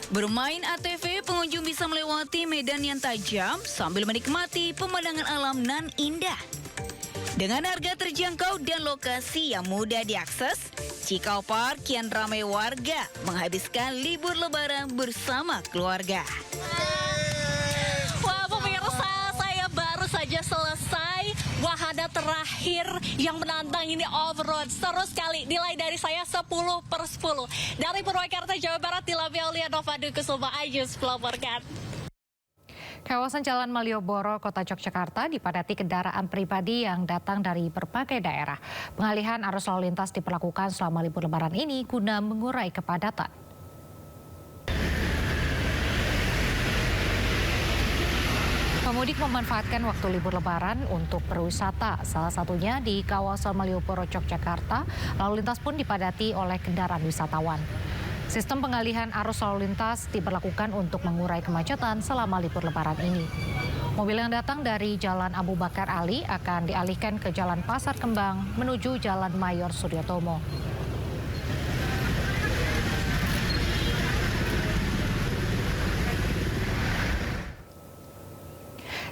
Bermain ATV, pengunjung bisa melewati medan yang tajam sambil menikmati pemandangan alam nan indah. Dengan harga terjangkau dan lokasi yang mudah diakses, Cikau Park kian ramai warga menghabiskan libur lebaran bersama keluarga. Wah, pemirsa, saya baru saja selesai wahana terakhir yang menantang ini off-road. Seru sekali, nilai dari saya 10/10. Dari Purwakarta, Jawa Barat, Tilapia Aulia Novadu Kusuma, iNews melaporkan. Kawasan Jalan Malioboro, Kota Yogyakarta dipadati kendaraan pribadi yang datang dari berbagai daerah. Pengalihan arus lalu lintas diperlakukan selama libur lebaran ini guna mengurai kepadatan. Pemudik memanfaatkan waktu libur lebaran untuk berwisata, salah satunya di kawasan Malioboro, Yogyakarta. Lalu lintas pun dipadati oleh kendaraan wisatawan. Sistem pengalihan arus lalu lintas diberlakukan untuk mengurai kemacetan selama libur lebaran ini. Mobil yang datang dari Jalan Abu Bakar Ali akan dialihkan ke Jalan Pasar Kembang menuju Jalan Mayor Suryotomo.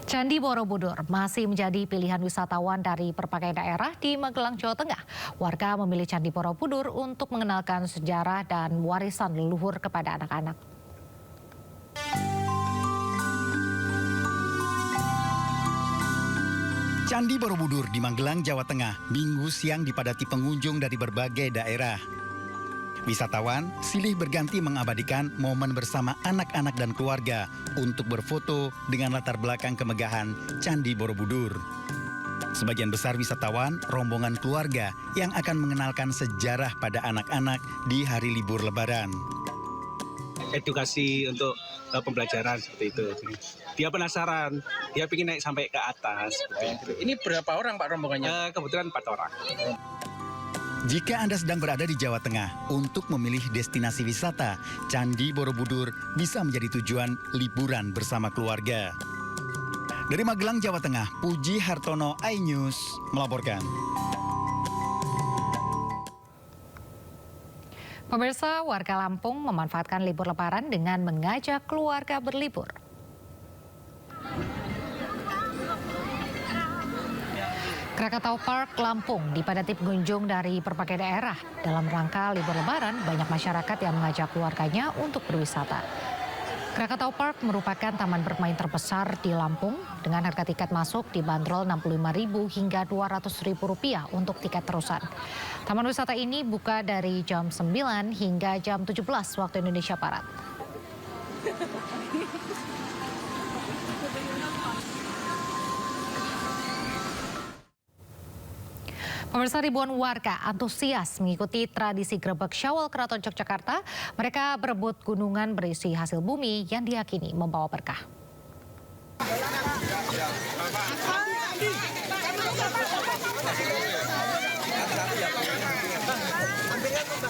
Candi Borobudur masih menjadi pilihan wisatawan dari berbagai daerah di Magelang, Jawa Tengah. Warga memilih Candi Borobudur untuk mengenalkan sejarah dan warisan leluhur kepada anak-anak. Candi Borobudur di Magelang, Jawa Tengah, Minggu siang dipadati pengunjung dari berbagai daerah. Wisatawan silih berganti mengabadikan momen bersama anak-anak dan keluarga untuk berfoto dengan latar belakang kemegahan Candi Borobudur. Sebagian besar wisatawan rombongan keluarga yang akan mengenalkan sejarah pada anak-anak di hari libur Lebaran. Edukasi untuk pembelajaran seperti itu. Dia penasaran, dia ingin naik sampai ke atas. Ini berapa orang Pak rombongannya? Kebetulan 4 orang. Jika Anda sedang berada di Jawa Tengah untuk memilih destinasi wisata, Candi Borobudur bisa menjadi tujuan liburan bersama keluarga. Dari Magelang, Jawa Tengah, Puji Hartono, iNews melaporkan. Pemirsa, warga Lampung memanfaatkan libur Lebaran dengan mengajak keluarga berlibur. Krakatau Park Lampung dipadati pengunjung dari berbagai daerah. Dalam rangka libur Lebaran, banyak masyarakat yang mengajak keluarganya untuk berwisata. Krakatau Park merupakan taman bermain terbesar di Lampung dengan harga tiket masuk dibanderol Rp65.000 hingga Rp200.000 untuk tiket terusan. Taman wisata ini buka dari jam 9 hingga jam 17 waktu Indonesia Barat. Pemirsa, ribuan warga antusias mengikuti tradisi Grebek Syawal Keraton Yogyakarta. Mereka berebut gunungan berisi hasil bumi yang diyakini membawa berkah.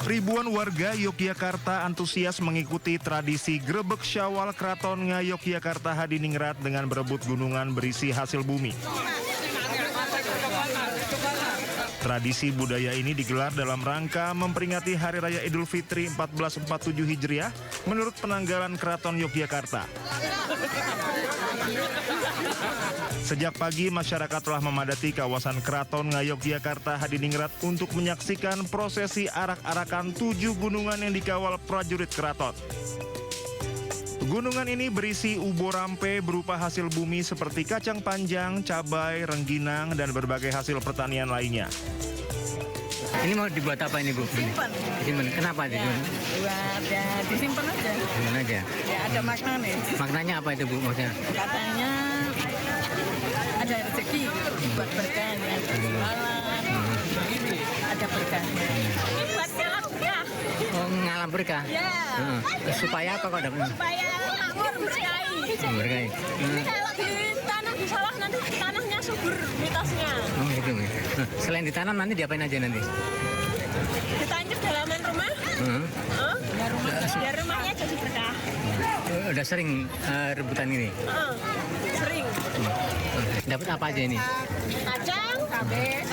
Ribuan warga Yogyakarta antusias mengikuti tradisi Grebek Syawal Keraton Ngayogyakarta Hadiningrat dengan berebut gunungan berisi hasil bumi. Tradisi budaya ini digelar dalam rangka memperingati Hari Raya Idul Fitri 1447 Hijriah menurut penanggalan Keraton Yogyakarta. Sejak pagi, masyarakat telah memadati kawasan Keraton Ngayogyakarta Hadiningrat untuk menyaksikan prosesi arak-arakan 7 gunungan yang dikawal prajurit keraton. Gunungan ini berisi ubo-rampe berupa hasil bumi seperti kacang panjang, cabai, rengginang, dan berbagai hasil pertanian lainnya. Ini mau dibuat apa ini, Bu? Simpan. Simpan. Kenapa disimpan? Buat ya disimpan aja. Simpan aja. Ya ada makna nih. Maknanya apa itu, Bu? Maksudnya? Katanya ada rezeki buat berkah ya. Ada berkahnya. Ini buat ngalam berkah. Oh, ngalam berkah? Ya. Supaya apa kok dapat? Supaya makmur berkahi. Berkahi. Ini kalau ditanam di sawah nanti tanahnya subur mitosnya. Oh gitu. Selain ditanam nanti diapain aja nanti? Ditanam halaman rumah. Biar rumahnya jadi berkah. Udah sering rebutan ini? Sering. Dapat apa aja ini? Kacang, cabai,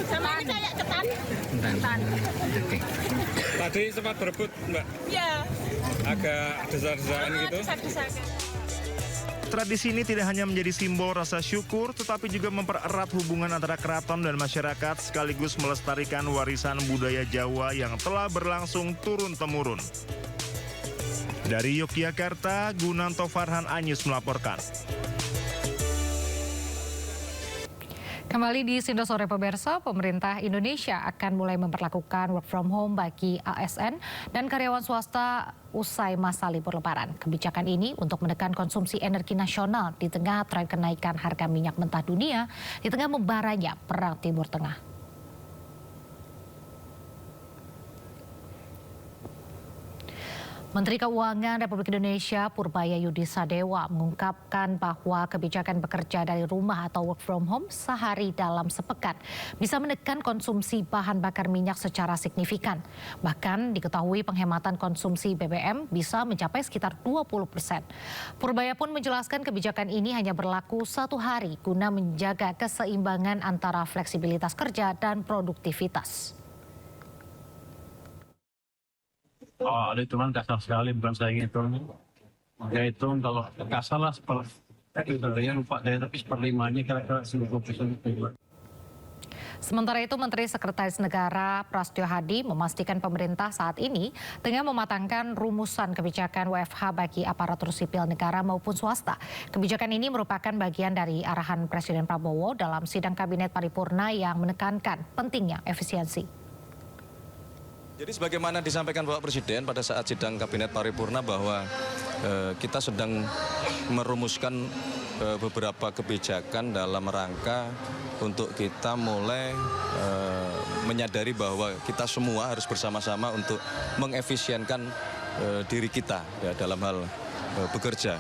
sama ini kayak ketan. Ketan. Oke. Tadi sempat berebut, Mbak? Iya. Agak desa-desaan gitu? Desa-desakan. Tradisi ini tidak hanya menjadi simbol rasa syukur, tetapi juga mempererat hubungan antara keraton dan masyarakat sekaligus melestarikan warisan budaya Jawa yang telah berlangsung turun-temurun. Dari Yogyakarta, Gunanto Farhan, iNews melaporkan. Kembali di Sindo Sore Pemirsa, pemerintah Indonesia akan mulai memperlakukan work from home bagi ASN dan karyawan swasta usai masa libur Lebaran. Kebijakan ini untuk menekan konsumsi energi nasional di tengah tren kenaikan harga minyak mentah dunia di tengah membaranya Perang Timur Tengah. Menteri Keuangan Republik Indonesia Purbaya Yudi Sadewa mengungkapkan bahwa kebijakan bekerja dari rumah atau work from home sehari dalam sepekan bisa menekan konsumsi bahan bakar minyak secara signifikan. Bahkan diketahui penghematan konsumsi BBM bisa mencapai sekitar 20%. Purbaya pun menjelaskan kebijakan ini hanya berlaku 1 hari guna menjaga keseimbangan antara fleksibilitas kerja dan produktivitas. Oh, ada hitungan kasar sekali, bukan saya ngitung. Ya hitung kalau kasar lah lupa deh, tapi 1/5-nya kira-kira 90%. Sementara itu, Menteri Sekretaris Negara Prasetyo Hadi memastikan pemerintah saat ini tengah mematangkan rumusan kebijakan WFH bagi aparatur sipil negara maupun swasta. Kebijakan ini merupakan bagian dari arahan Presiden Prabowo dalam sidang Kabinet Paripurna yang menekankan pentingnya efisiensi. Jadi sebagaimana disampaikan Bapak Presiden pada saat sidang Kabinet Paripurna bahwa kita sedang merumuskan beberapa kebijakan dalam rangka untuk kita mulai menyadari bahwa kita semua harus bersama-sama untuk mengefisienkan diri kita ya, dalam hal bekerja.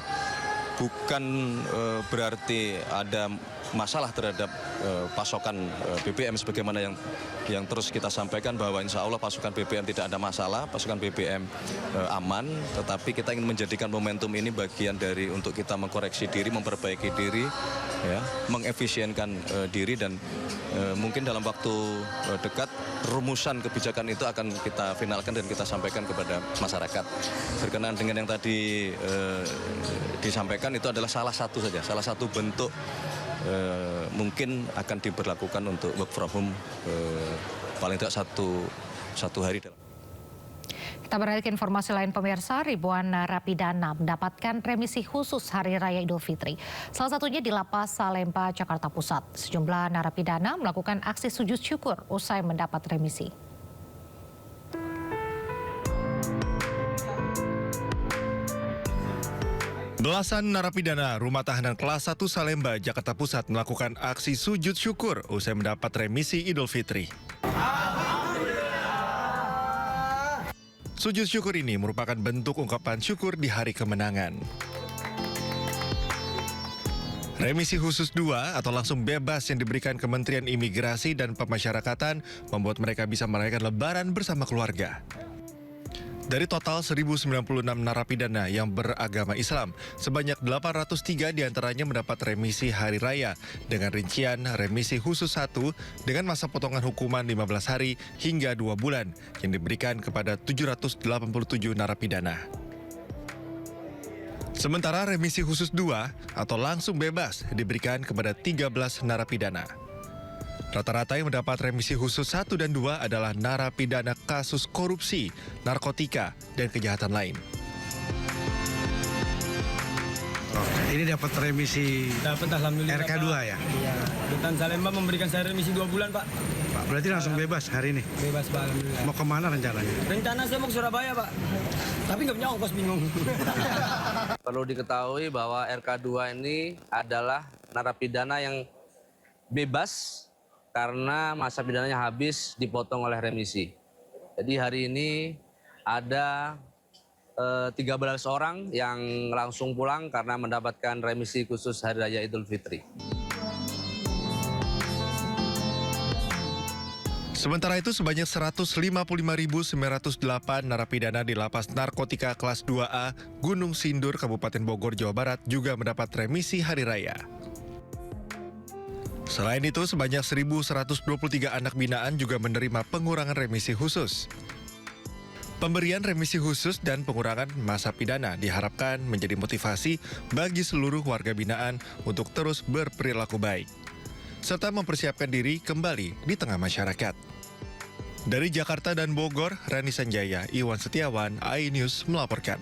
Bukan berarti ada masalah terhadap pasokan BBM sebagaimana yang terus kita sampaikan bahwa insya Allah pasokan BBM tidak ada masalah, pasokan BBM aman, tetapi kita ingin menjadikan momentum ini bagian dari untuk kita mengkoreksi diri, memperbaiki diri, ya, mengefisienkan diri dan mungkin dalam waktu dekat rumusan kebijakan itu akan kita finalkan dan kita sampaikan kepada masyarakat. Berkenaan dengan yang tadi disampaikan itu adalah salah satu saja, salah satu bentuk mungkin akan diberlakukan untuk work from home paling tidak satu hari. Kita beralih ke informasi lain, pemirsa. Ribuan narapidana mendapatkan remisi khusus Hari Raya Idul Fitri. Salah satunya di Lapas Salemba, Jakarta Pusat. Sejumlah narapidana melakukan aksi sujud syukur usai mendapat remisi. Belasan narapidana Rumah Tahanan Kelas 1 Salemba, Jakarta Pusat melakukan aksi sujud syukur usai mendapat remisi Idul Fitri. Sujud syukur ini merupakan bentuk ungkapan syukur di hari kemenangan. Remisi khusus 2 atau langsung bebas yang diberikan Kementerian Imigrasi dan Pemasyarakatan membuat mereka bisa merayakan Lebaran bersama keluarga. Dari total 1.096 narapidana yang beragama Islam, sebanyak 803 diantaranya mendapat remisi Hari Raya dengan rincian remisi khusus 1 dengan masa potongan hukuman 15 hari hingga 2 bulan yang diberikan kepada 787 narapidana. Sementara remisi khusus 2 atau langsung bebas diberikan kepada 13 narapidana. Rata-rata yang mendapat remisi khusus 1 dan 2 adalah narapidana kasus korupsi, narkotika, dan kejahatan lain. Ini dapat remisi alhamdulillah, RK2 ya? Iya. Rutan Salemba memberikan saya remisi 2 bulan, Pak. Pak, berarti langsung bebas hari ini? Bebas, Pak, alhamdulillah. Mau kemana rencananya? Rencana saya mau ke Surabaya, Pak. Tapi nggak punya ongkos, bingung. Perlu diketahui bahwa RK2 ini adalah narapidana yang bebas karena masa pidananya habis dipotong oleh remisi. Jadi hari ini ada 13 orang yang langsung pulang karena mendapatkan remisi khusus Hari Raya Idul Fitri. Sementara itu sebanyak 155.908 narapidana di Lapas Narkotika Kelas 2A Gunung Sindur, Kabupaten Bogor, Jawa Barat juga mendapat remisi Hari Raya. Selain itu, sebanyak 1.123 anak binaan juga menerima pengurangan remisi khusus. Pemberian remisi khusus dan pengurangan masa pidana diharapkan menjadi motivasi bagi seluruh warga binaan untuk terus berperilaku baik, serta mempersiapkan diri kembali di tengah masyarakat. Dari Jakarta dan Bogor, Rani Sanjaya, Iwan Setiawan, iNews melaporkan.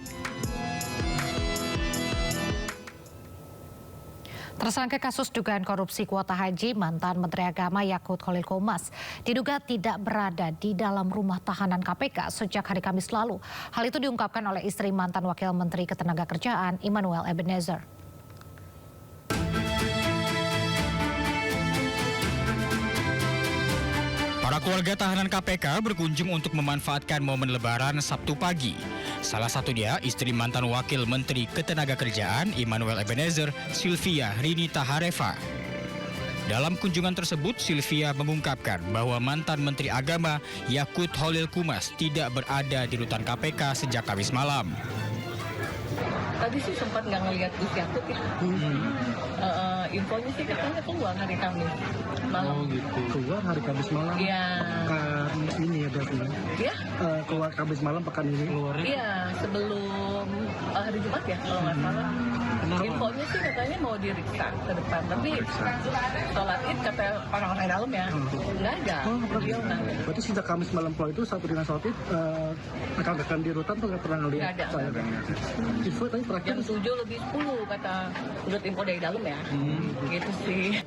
Tersangka kasus dugaan korupsi kuota haji mantan Menteri Agama Yakut Khalil Qomas diduga tidak berada di dalam rumah tahanan KPK sejak hari Kamis lalu. Hal itu diungkapkan oleh istri mantan Wakil Menteri Ketenagakerjaan Immanuel Ebenezer. Para keluarga tahanan KPK berkunjung untuk memanfaatkan momen Lebaran Sabtu pagi. Salah satunya istri mantan Wakil Menteri Ketenagakerjaan Immanuel Ebenezer, Sylvia Rinita Hareva. Dalam kunjungan tersebut, Sylvia mengungkapkan bahwa mantan Menteri Agama Yakut Holil Kumas tidak berada di rutan KPK sejak Kamis malam. Tadi sih sempat nggak ngelihat Gus Yakut ya. Infonya sih katanya keluar hari Kamis malam. Oh gitu. Keluar hari Kamis malam? Iya. Pekan ini ya berarti ya? Iya. Keluar Kamis malam pekan ini? Iya, sebelum hari Jumat ya kalau nggak salah. Infonya sih katanya mau diriksa ke depan, tapi sholat Id kata orang-orang dalam ya, nggak ada. Beliau nggak ada. Berarti sejak Kamis malam pulang itu sampai dengan sholat Id, rekan-rekan di rutan tuh nggak pernah ngelihat? Nggak ada. Info tadi terakhir jam 7:10 kata menurut info dari dalam ya, gitu sih.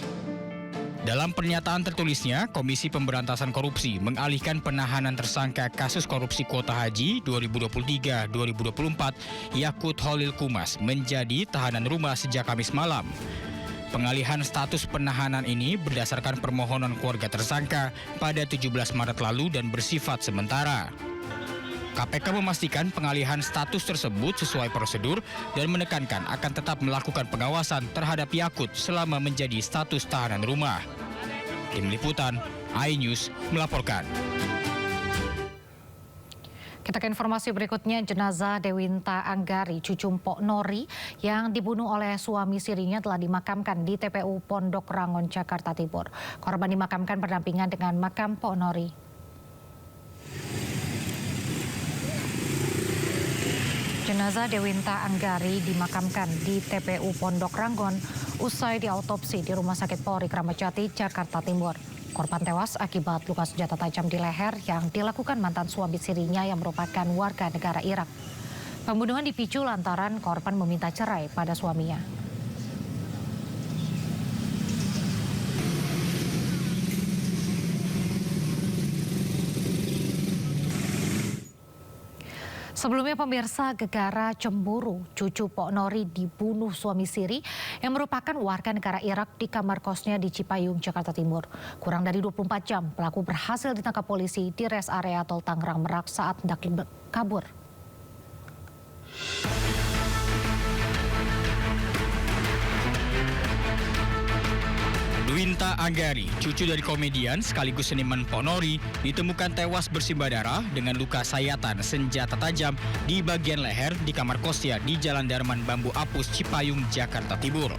Dalam pernyataan tertulisnya, Komisi Pemberantasan Korupsi mengalihkan penahanan tersangka kasus korupsi kuota haji 2023-2024 Yakut Holil Kumas menjadi tahanan rumah sejak Kamis malam. Pengalihan status penahanan ini berdasarkan permohonan keluarga tersangka pada 17 Maret lalu dan bersifat sementara. KPK memastikan pengalihan status tersebut sesuai prosedur dan menekankan akan tetap melakukan pengawasan terhadap Yakut selama menjadi status tahanan rumah. Tim Liputan, iNews melaporkan. Kita ke informasi berikutnya, jenazah Dewinta Anggari, cucu Mpok Nori yang dibunuh oleh suami sirinya telah dimakamkan di TPU Pondok Rangon, Jakarta Timur. Korban dimakamkan berdampingan dengan makam Mpok Nori. Jenazah Dewinta Anggari dimakamkan di TPU Pondok Rangon usai diautopsi di Rumah Sakit Polri Kramat Jati, Jakarta Timur. Korban tewas akibat luka senjata tajam di leher yang dilakukan mantan suami sirinya yang merupakan warga negara Irak. Pembunuhan dipicu lantaran korban meminta cerai pada suaminya. Sebelumnya pemirsa, gegara cemburu cucu Pok Nori dibunuh suami siri yang merupakan warga negara Irak di kamar kosnya di Cipayung, Jakarta Timur. Kurang dari 24 jam pelaku berhasil ditangkap polisi di res area Tol Tangerang Merak saat hendak kabur. Dewinta Anggari, cucu dari komedian sekaligus seniman Mpok Nori, ditemukan tewas bersimbah darah dengan luka sayatan senjata tajam di bagian leher di kamar kosnya di Jalan Darman Bambu Apus, Cipayung, Jakarta Timur.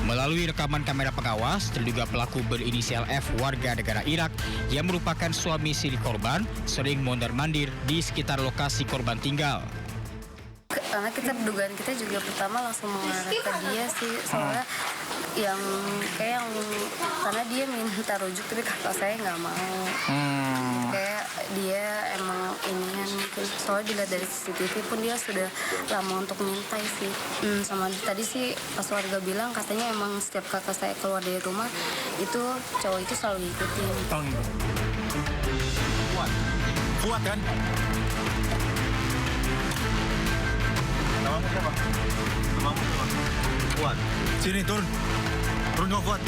Melalui rekaman kamera pengawas, terduga pelaku berinisial F warga negara Irak yang merupakan suami siri korban sering mondar-mandir di sekitar lokasi korban tinggal. Karena dugaan kita juga pertama langsung mengarah ke dia sih, soalnya karena dia minta rujuk tapi kakak saya nggak mau. Kayak dia emang inian mungkin, soalnya dilihat dari CCTV pun dia sudah lama untuk mintai sih. Sama tadi sih pas warga bilang katanya emang setiap kakak saya keluar dari rumah itu cowok itu selalu ngikutin. Fuad kan? Namamu siapa? Fuad. Sini turun. Turun kau Fuad.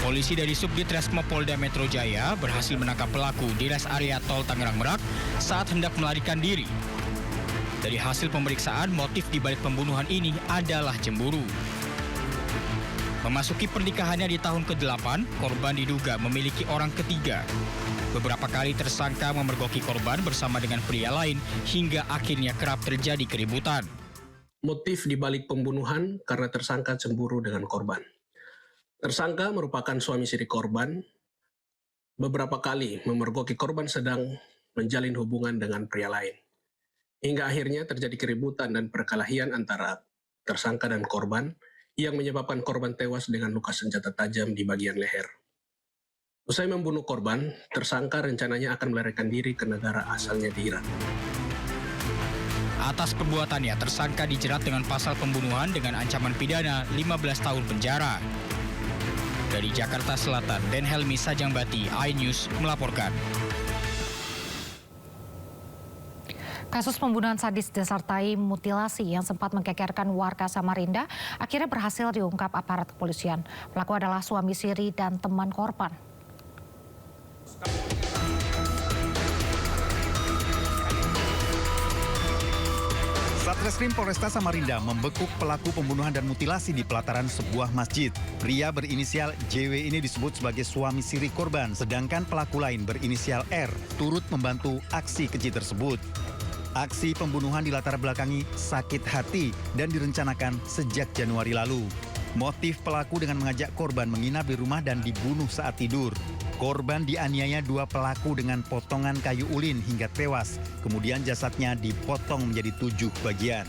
Polisi dari Subdit Resmo Polda Metro Jaya berhasil menangkap pelaku di res area Tol Tangerang Merak saat hendak melarikan diri. Dari hasil pemeriksaan, motif dibalik pembunuhan ini adalah cemburu. Memasuki pernikahannya di tahun ke-8, korban diduga memiliki orang ketiga. Beberapa kali tersangka memergoki korban bersama dengan pria lain hingga akhirnya kerap terjadi keributan. Motif dibalik pembunuhan karena tersangka cemburu dengan korban. Tersangka merupakan suami siri korban, beberapa kali memergoki korban sedang menjalin hubungan dengan pria lain. Hingga akhirnya terjadi keributan dan perkelahian antara tersangka dan korban yang menyebabkan korban tewas dengan luka senjata tajam di bagian leher. Usai membunuh korban, tersangka rencananya akan melarikan diri ke negara asalnya di Irak. Atas perbuatannya, tersangka dijerat dengan pasal pembunuhan dengan ancaman pidana 15 tahun penjara. Dari Jakarta Selatan, Den Helmi Sajangbati, iNews melaporkan. Kasus pembunuhan sadis disertai mutilasi yang sempat menggegerkan warga Samarinda akhirnya berhasil diungkap aparat kepolisian. Pelaku adalah suami siri dan teman korban. Satreskrim Polresta Samarinda membekuk pelaku pembunuhan dan mutilasi di pelataran sebuah masjid. Pria berinisial JW ini disebut sebagai suami siri korban, sedangkan pelaku lain berinisial R turut membantu aksi keji tersebut. Aksi pembunuhan dilatar belakangi sakit hati dan direncanakan sejak Januari lalu. Motif pelaku dengan mengajak korban menginap di rumah dan dibunuh saat tidur. Korban dianiaya dua pelaku dengan potongan kayu ulin hingga tewas. Kemudian jasadnya dipotong menjadi 7 bagian.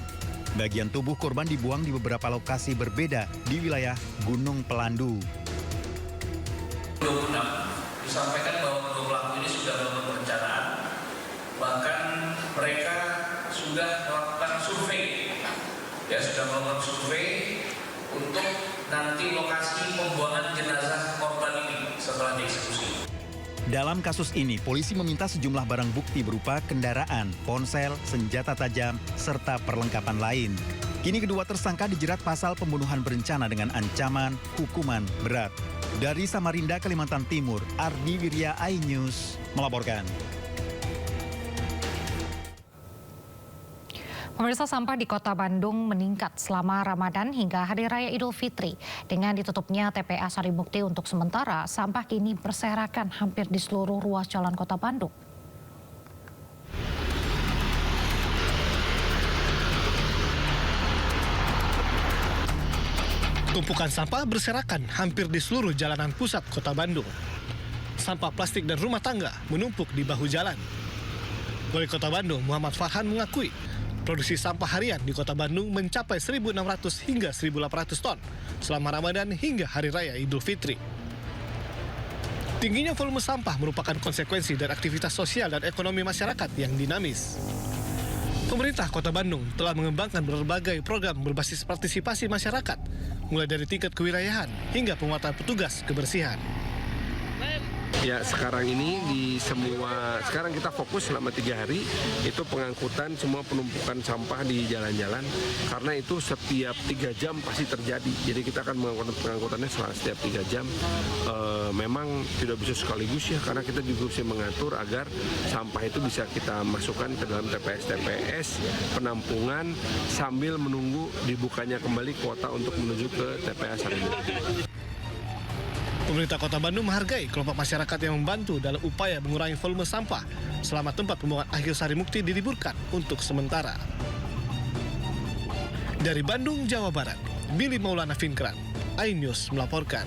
Bagian tubuh korban dibuang di beberapa lokasi berbeda di wilayah Gunung Pelandu. 26 disampaikan bahwa kedua pelaku ini sudah melakukan perencanaan. Bahkan mereka sudah melakukan survei. Sudah melakukan survei untuk nanti lokasi pembuangan jenazah korban ini setelah dieksekusi. Dalam kasus ini, polisi meminta sejumlah barang bukti berupa kendaraan, ponsel, senjata tajam, serta perlengkapan lain. Kini kedua tersangka dijerat pasal pembunuhan berencana dengan ancaman hukuman berat. Dari Samarinda, Kalimantan Timur, Ardi Wirya, iNews melaporkan. Pemirsa, sampah di Kota Bandung meningkat selama Ramadan hingga Hari Raya Idul Fitri. Dengan ditutupnya TPA Sarimukti untuk sementara, sampah kini berserakan hampir di seluruh ruas jalan Kota Bandung. Tumpukan sampah berserakan hampir di seluruh jalanan pusat Kota Bandung. Sampah plastik dan rumah tangga menumpuk di bahu jalan. Wali Kota Bandung, Muhammad Farhan, mengakui produksi sampah harian di Kota Bandung mencapai 1.600 hingga 1.800 ton selama Ramadan hingga Hari Raya Idul Fitri. Tingginya volume sampah merupakan konsekuensi dari aktivitas sosial dan ekonomi masyarakat yang dinamis. Pemerintah Kota Bandung telah mengembangkan berbagai program berbasis partisipasi masyarakat, mulai dari tingkat kewilayahan hingga penguatan petugas kebersihan. Ya, sekarang ini sekarang kita fokus selama 3 hari itu pengangkutan semua penumpukan sampah di jalan-jalan, karena itu setiap 3 jam pasti terjadi. Jadi kita akan pengangkutannya setiap 3 jam. Memang tidak bisa sekaligus ya, karena kita juga bisa mengatur agar sampah itu bisa kita masukkan ke dalam TPS penampungan sambil menunggu dibukanya kembali kuota untuk menuju ke TPA Sarimukti. Pemerintah Kota Bandung menghargai kelompok masyarakat yang membantu dalam upaya mengurangi volume sampah selama tempat pembuangan akhir Sarimukti diliburkan untuk sementara. Dari Bandung, Jawa Barat, Billy Maulana Finkran, iNews melaporkan.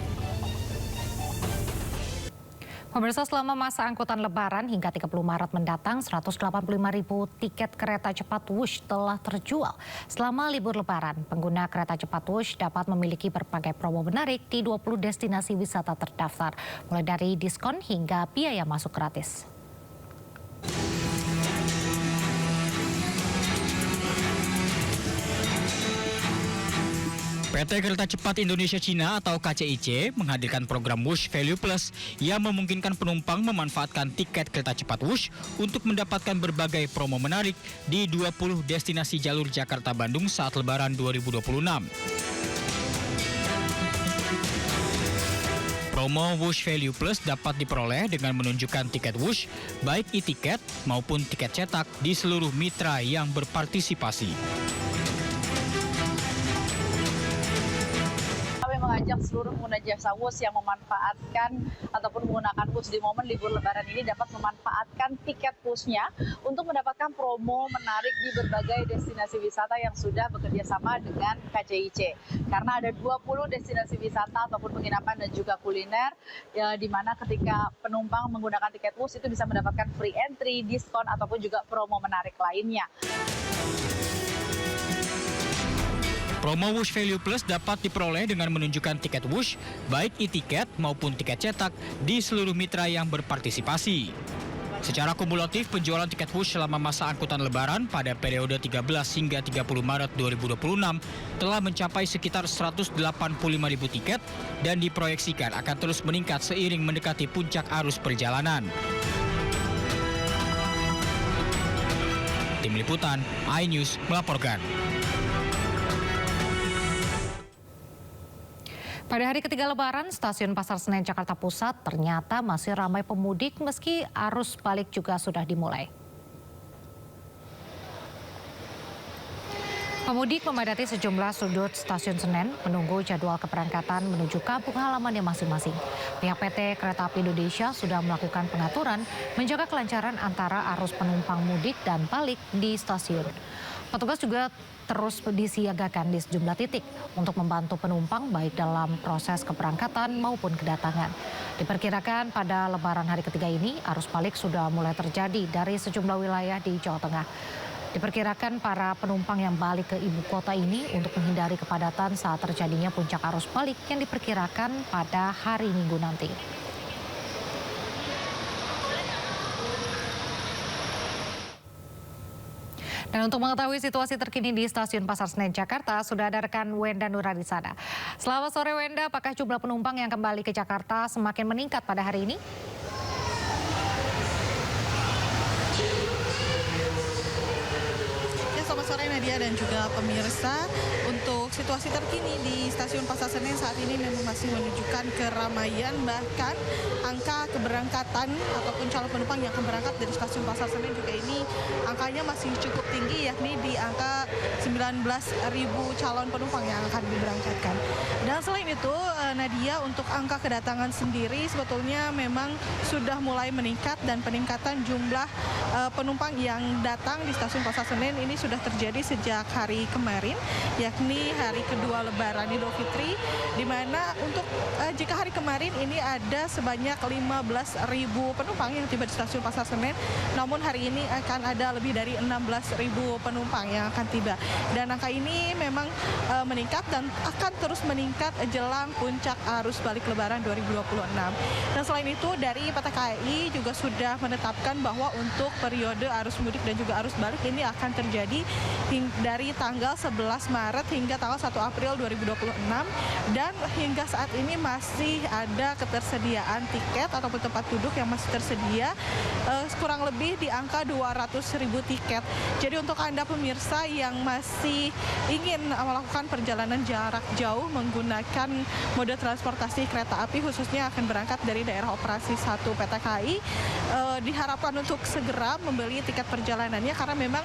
Pemirsa, selama masa angkutan Lebaran hingga 30 Maret mendatang, 185.000 tiket kereta cepat Wush telah terjual. Selama libur Lebaran, pengguna kereta cepat Wush dapat memiliki berbagai promo menarik di 20 destinasi wisata terdaftar, mulai dari diskon hingga biaya masuk gratis. PT Kereta Cepat Indonesia Cina atau KCIC menghadirkan program Wush Value Plus yang memungkinkan penumpang memanfaatkan tiket kereta cepat Wush untuk mendapatkan berbagai promo menarik di 20 destinasi jalur Jakarta-Bandung saat Lebaran 2026. Promo Wush Value Plus dapat diperoleh dengan menunjukkan tiket Wush, baik e-tiket maupun tiket cetak di seluruh mitra yang berpartisipasi. Mengajak seluruh pengguna jasa Wush yang memanfaatkan ataupun menggunakan Wush di momen libur Lebaran ini dapat memanfaatkan tiket Wush-nya untuk mendapatkan promo menarik di berbagai destinasi wisata yang sudah bekerja sama dengan KCIC. Karena ada 20 destinasi wisata ataupun penginapan dan juga kuliner, di mana ketika penumpang menggunakan tiket Wush itu bisa mendapatkan free entry, diskon ataupun juga promo menarik lainnya. Promo Wush Value Plus dapat diperoleh dengan menunjukkan tiket Wush, baik e-tiket maupun tiket cetak di seluruh mitra yang berpartisipasi. Secara kumulatif, penjualan tiket Wush selama masa angkutan Lebaran pada periode 13 hingga 30 Maret 2026 telah mencapai sekitar 185.000 tiket dan diproyeksikan akan terus meningkat seiring mendekati puncak arus perjalanan. Tim Liputan, iNews melaporkan. Pada hari ketiga Lebaran, stasiun Pasar Senen Jakarta Pusat ternyata masih ramai pemudik meski arus balik juga sudah dimulai. Pemudik memadati sejumlah sudut stasiun Senen menunggu jadwal keberangkatan menuju kampung halamannya masing-masing. Pihak PT Kereta Api Indonesia sudah melakukan pengaturan menjaga kelancaran antara arus penumpang mudik dan balik di stasiun. Petugas juga terus disiagakan di sejumlah titik untuk membantu penumpang baik dalam proses keberangkatan maupun kedatangan. Diperkirakan pada Lebaran hari ketiga ini arus balik sudah mulai terjadi dari sejumlah wilayah di Jawa Tengah. Diperkirakan para penumpang yang balik ke ibu kota ini untuk menghindari kepadatan saat terjadinya puncak arus balik yang diperkirakan pada hari Minggu nanti. Dan untuk mengetahui situasi terkini di Stasiun Pasar Senen, Jakarta, sudah ada rekan Wenda Nura di sana. Selamat sore Wenda, apakah jumlah penumpang yang kembali ke Jakarta semakin meningkat pada hari ini? Selamat sore Nadia dan juga pemirsa. Untuk situasi terkini di Stasiun Pasar Senen saat ini memang masih menunjukkan keramaian, bahkan angka keberangkatan ataupun calon penumpang yang akan berangkat dari Stasiun Pasar Senen juga ini angkanya masih cukup tinggi, yakni di angka 19.000 calon penumpang yang akan diberangkatkan. Dan selain itu Nadia, untuk angka kedatangan sendiri sebetulnya memang sudah mulai meningkat dan peningkatan jumlah penumpang yang datang di Stasiun Pasar Senen ini sudah terjadi sejak hari kemarin, yakni hari kedua Lebaran Idul Fitri, di mana untuk jika hari kemarin ini ada sebanyak 15.000 penumpang yang tiba di Stasiun Pasar Senen, namun hari ini akan ada lebih dari 16.000 penumpang yang akan tiba. Dan angka ini memang meningkat dan akan terus meningkat jelang puncak arus balik Lebaran 2026. Dan selain itu dari PT KAI juga sudah menetapkan bahwa untuk periode arus mudik dan juga arus balik ini akan terjadi dari tanggal 11 Maret hingga tanggal 1 April 2026, dan hingga saat ini masih ada ketersediaan tiket ataupun tempat duduk yang masih tersedia kurang lebih di angka 200.000 tiket. Jadi untuk Anda pemirsa yang masih ingin melakukan perjalanan jarak jauh menggunakan mode transportasi kereta api khususnya akan berangkat dari daerah operasi 1 PT KAI, diharapkan untuk segera membeli tiket perjalanannya karena memang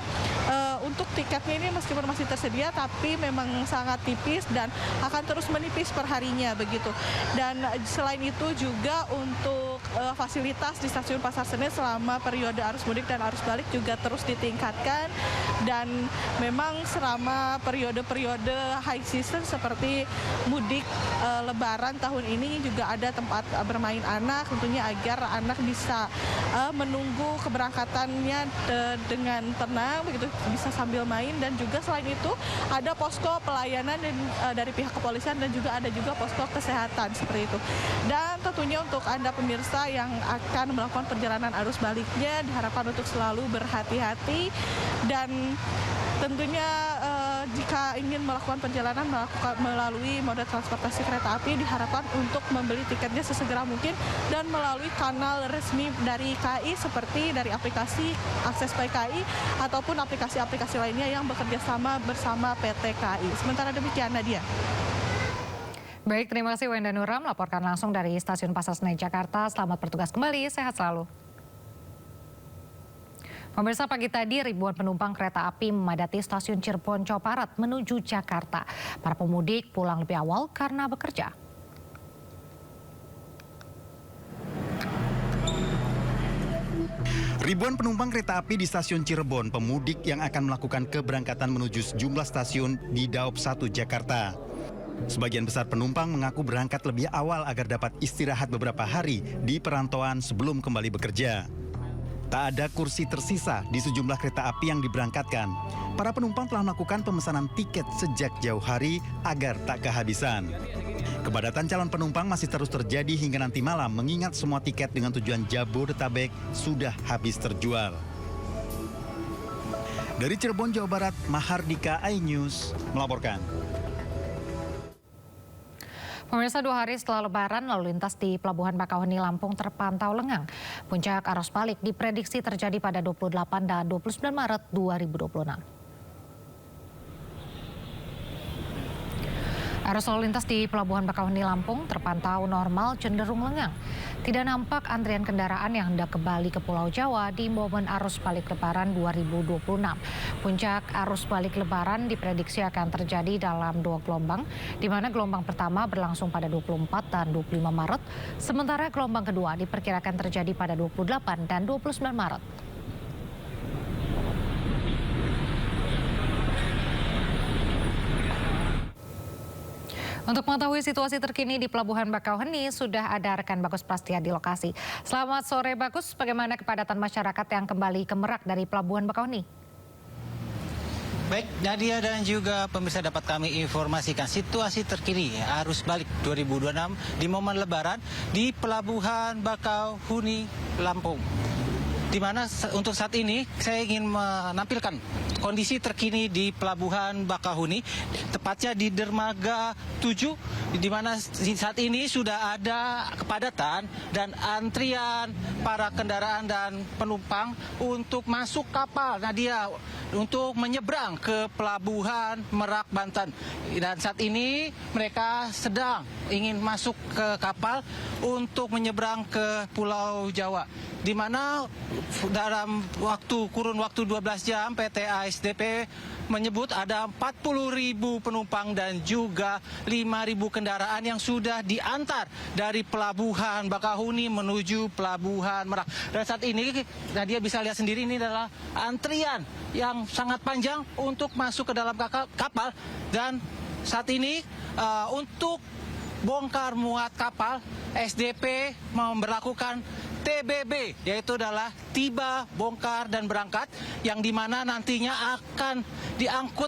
untuk tiketnya ini meskipun masih tersedia tapi memang sangat tipis dan akan terus menipis per harinya begitu. Dan selain itu juga untuk fasilitas di Stasiun Pasar Senen selama periode arus mudik dan arus balik juga terus ditingkatkan, dan memang selama periode-periode high season seperti mudik Lebaran tahun ini juga ada tempat bermain anak tentunya agar anak bisa menunggu keberangkatannya dengan tenang begitu, bisa sambil main. Dan juga selain itu ada posko pelayanan dari pihak kepolisian dan juga ada juga posko kesehatan seperti itu. Dan tentunya untuk Anda pemirsa yang akan melakukan perjalanan arus baliknya diharapkan untuk selalu berhati-hati, dan tentunya jika ingin melakukan perjalanan melalui moda transportasi kereta api diharapkan untuk membeli tiketnya sesegera mungkin dan melalui kanal resmi dari KAI seperti dari aplikasi Akses By KAI ataupun aplikasi-aplikasi lainnya yang bekerja sama bersama PT KAI. Sementara demikian Nadia. Baik, terima kasih Wenda Nura melaporkan langsung dari Stasiun Pasar Senen, Jakarta. Selamat bertugas kembali, sehat selalu. Pemirsa, pagi tadi ribuan penumpang kereta api memadati Stasiun Cirebon, Jawa Barat menuju Jakarta. Para pemudik pulang lebih awal karena bekerja. Ribuan penumpang kereta api di Stasiun Cirebon, pemudik yang akan melakukan keberangkatan menuju sejumlah stasiun di Daop 1 Jakarta. Sebagian besar penumpang mengaku berangkat lebih awal agar dapat istirahat beberapa hari di perantauan sebelum kembali bekerja. Tak ada kursi tersisa di sejumlah kereta api yang diberangkatkan. Para penumpang telah melakukan pemesanan tiket sejak jauh hari agar tak kehabisan. Kepadatan calon penumpang masih terus terjadi hingga nanti malam mengingat semua tiket dengan tujuan Jabodetabek sudah habis terjual. Dari Cirebon, Jawa Barat, Mahardika, iNews melaporkan. Pemirsa, 2 hari setelah Lebaran, lalu lintas di Pelabuhan Bakauheni, Lampung terpantau lengang. Puncak arus balik diprediksi terjadi pada 28 dan 29 Maret 2026. Arus lalu lintas di Pelabuhan Bakauheni Lampung terpantau normal cenderung lengang. Tidak nampak antrian kendaraan yang hendak kembali ke Pulau Jawa di momen arus balik Lebaran 2026. Puncak arus balik Lebaran diprediksi akan terjadi dalam 2 gelombang, di mana gelombang pertama berlangsung pada 24 dan 25 Maret, sementara gelombang kedua diperkirakan terjadi pada 28 dan 29 Maret. Untuk mengetahui situasi terkini di Pelabuhan Bakauheni, sudah ada rekan Bagus Prastia di lokasi. Selamat sore Bagus, bagaimana kepadatan masyarakat yang kembali ke Merak dari Pelabuhan Bakauheni? Baik, Nadia dan juga pemirsa, dapat kami informasikan situasi terkini arus balik 2026 di momen Lebaran di Pelabuhan Bakauheni Lampung. Di mana untuk saat ini saya ingin menampilkan kondisi terkini di Pelabuhan Bakauheni, tepatnya di dermaga 7, di mana saat ini sudah ada kepadatan dan antrian para kendaraan dan penumpang untuk masuk kapal Nadia untuk menyeberang ke Pelabuhan Merak, Banten. Dan saat ini mereka sedang ingin masuk ke kapal untuk menyeberang ke Pulau Jawa, di mana dalam kurun waktu 12 jam PT ASDP menyebut ada 40.000 penumpang dan juga 5.000 kendaraan yang sudah diantar dari Pelabuhan Bakauheni menuju Pelabuhan Merak. Dan saat ini Nadia bisa lihat sendiri, ini adalah antrian yang sangat panjang untuk masuk ke dalam kapal. Dan saat ini untuk bongkar muat kapal, SDP memberlakukan TBB, yaitu adalah tiba, bongkar, dan berangkat, yang dimana nantinya akan diangkut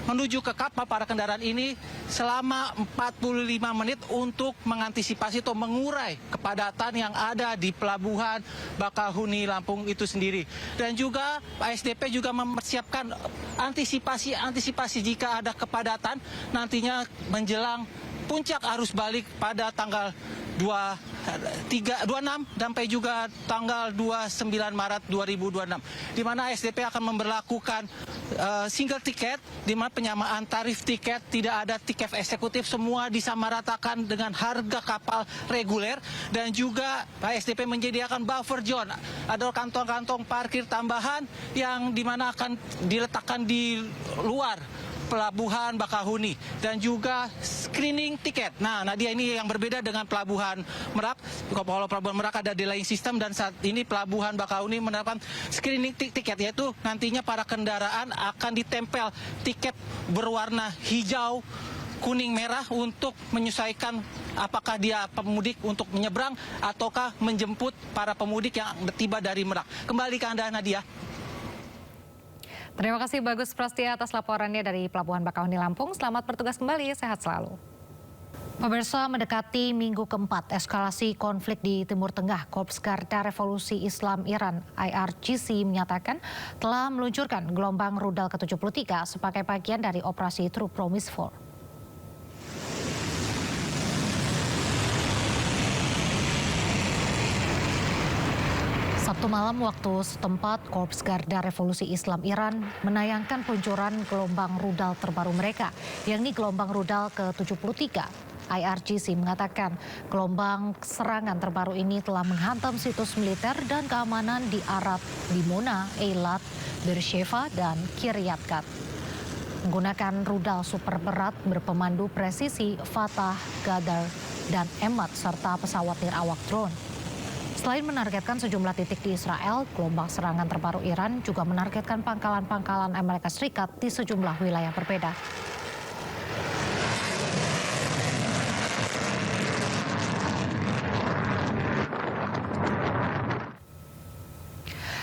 menuju ke kapal para kendaraan ini selama 45 menit untuk mengantisipasi atau mengurai kepadatan yang ada di Pelabuhan Bakauheni Lampung itu sendiri. Dan juga ASDP juga mempersiapkan antisipasi jika ada kepadatan nantinya menjelang puncak arus balik pada tanggal 26 sampai juga tanggal 29 Maret 2026, di mana SDP akan memberlakukan single tiket, di mana penyamaan tarif tiket, tidak ada tiket eksekutif, semua disamaratakan dengan harga kapal reguler. Dan juga SDP menyediakan buffer zone, ada kantong-kantong parkir tambahan yang dimana akan diletakkan di luar Pelabuhan Bakauheni, dan juga screening tiket. Nah, Nadia, ini yang berbeda dengan Pelabuhan Merak. Kalau Pelabuhan Merak ada delaying system, dan saat ini Pelabuhan Bakauheni menerapkan screening tiket, yaitu nantinya para kendaraan akan ditempel tiket berwarna hijau, kuning, merah untuk menyesuaikan apakah dia pemudik untuk menyeberang ataukah menjemput para pemudik yang tiba dari Merak. Kembali ke Anda, Nadia. Terima kasih Bagus Prastia atas laporannya dari Pelabuhan Bakauheni Lampung. Selamat bertugas kembali, sehat selalu. Pemirsa, mendekati minggu keempat eskalasi konflik di Timur Tengah, Korps Garda Revolusi Islam Iran IRGC menyatakan telah meluncurkan gelombang rudal ke-73 sebagai bagian dari operasi True Promise 4. Sabtu malam waktu setempat, Korps Garda Revolusi Islam Iran menayangkan peluncuran gelombang rudal terbaru mereka, yakni gelombang rudal ke-73. IRGC mengatakan gelombang serangan terbaru ini telah menghantam situs militer dan keamanan di Arad, Dimona, Eilat, Beersheva, dan Kiryat Gat. Menggunakan rudal super berat berpemandu presisi Fatah, Gadar, dan Emad, serta pesawat nirawak drone. Selain menargetkan sejumlah titik di Israel, gelombang serangan terbaru Iran juga menargetkan pangkalan-pangkalan Amerika Serikat di sejumlah wilayah berbeda.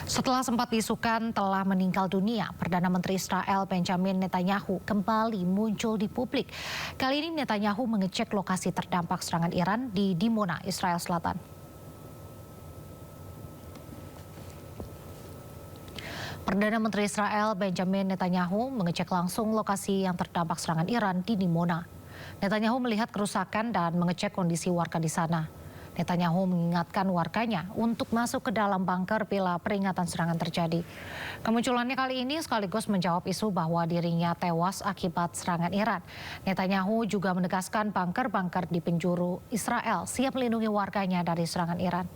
Setelah sempat diisukan telah meninggal dunia, Perdana Menteri Israel Benjamin Netanyahu kembali muncul di publik. Kali ini Netanyahu mengecek lokasi terdampak serangan Iran di Dimona, Israel Selatan. Perdana Menteri Israel Benjamin Netanyahu mengecek langsung lokasi yang terdampak serangan Iran di Dimona. Netanyahu melihat kerusakan dan mengecek kondisi warga di sana. Netanyahu mengingatkan warganya untuk masuk ke dalam bunker bila peringatan serangan terjadi. Kemunculannya kali ini sekaligus menjawab isu bahwa dirinya tewas akibat serangan Iran. Netanyahu juga menegaskan bunker-bunker di penjuru Israel siap melindungi warganya dari serangan Iran.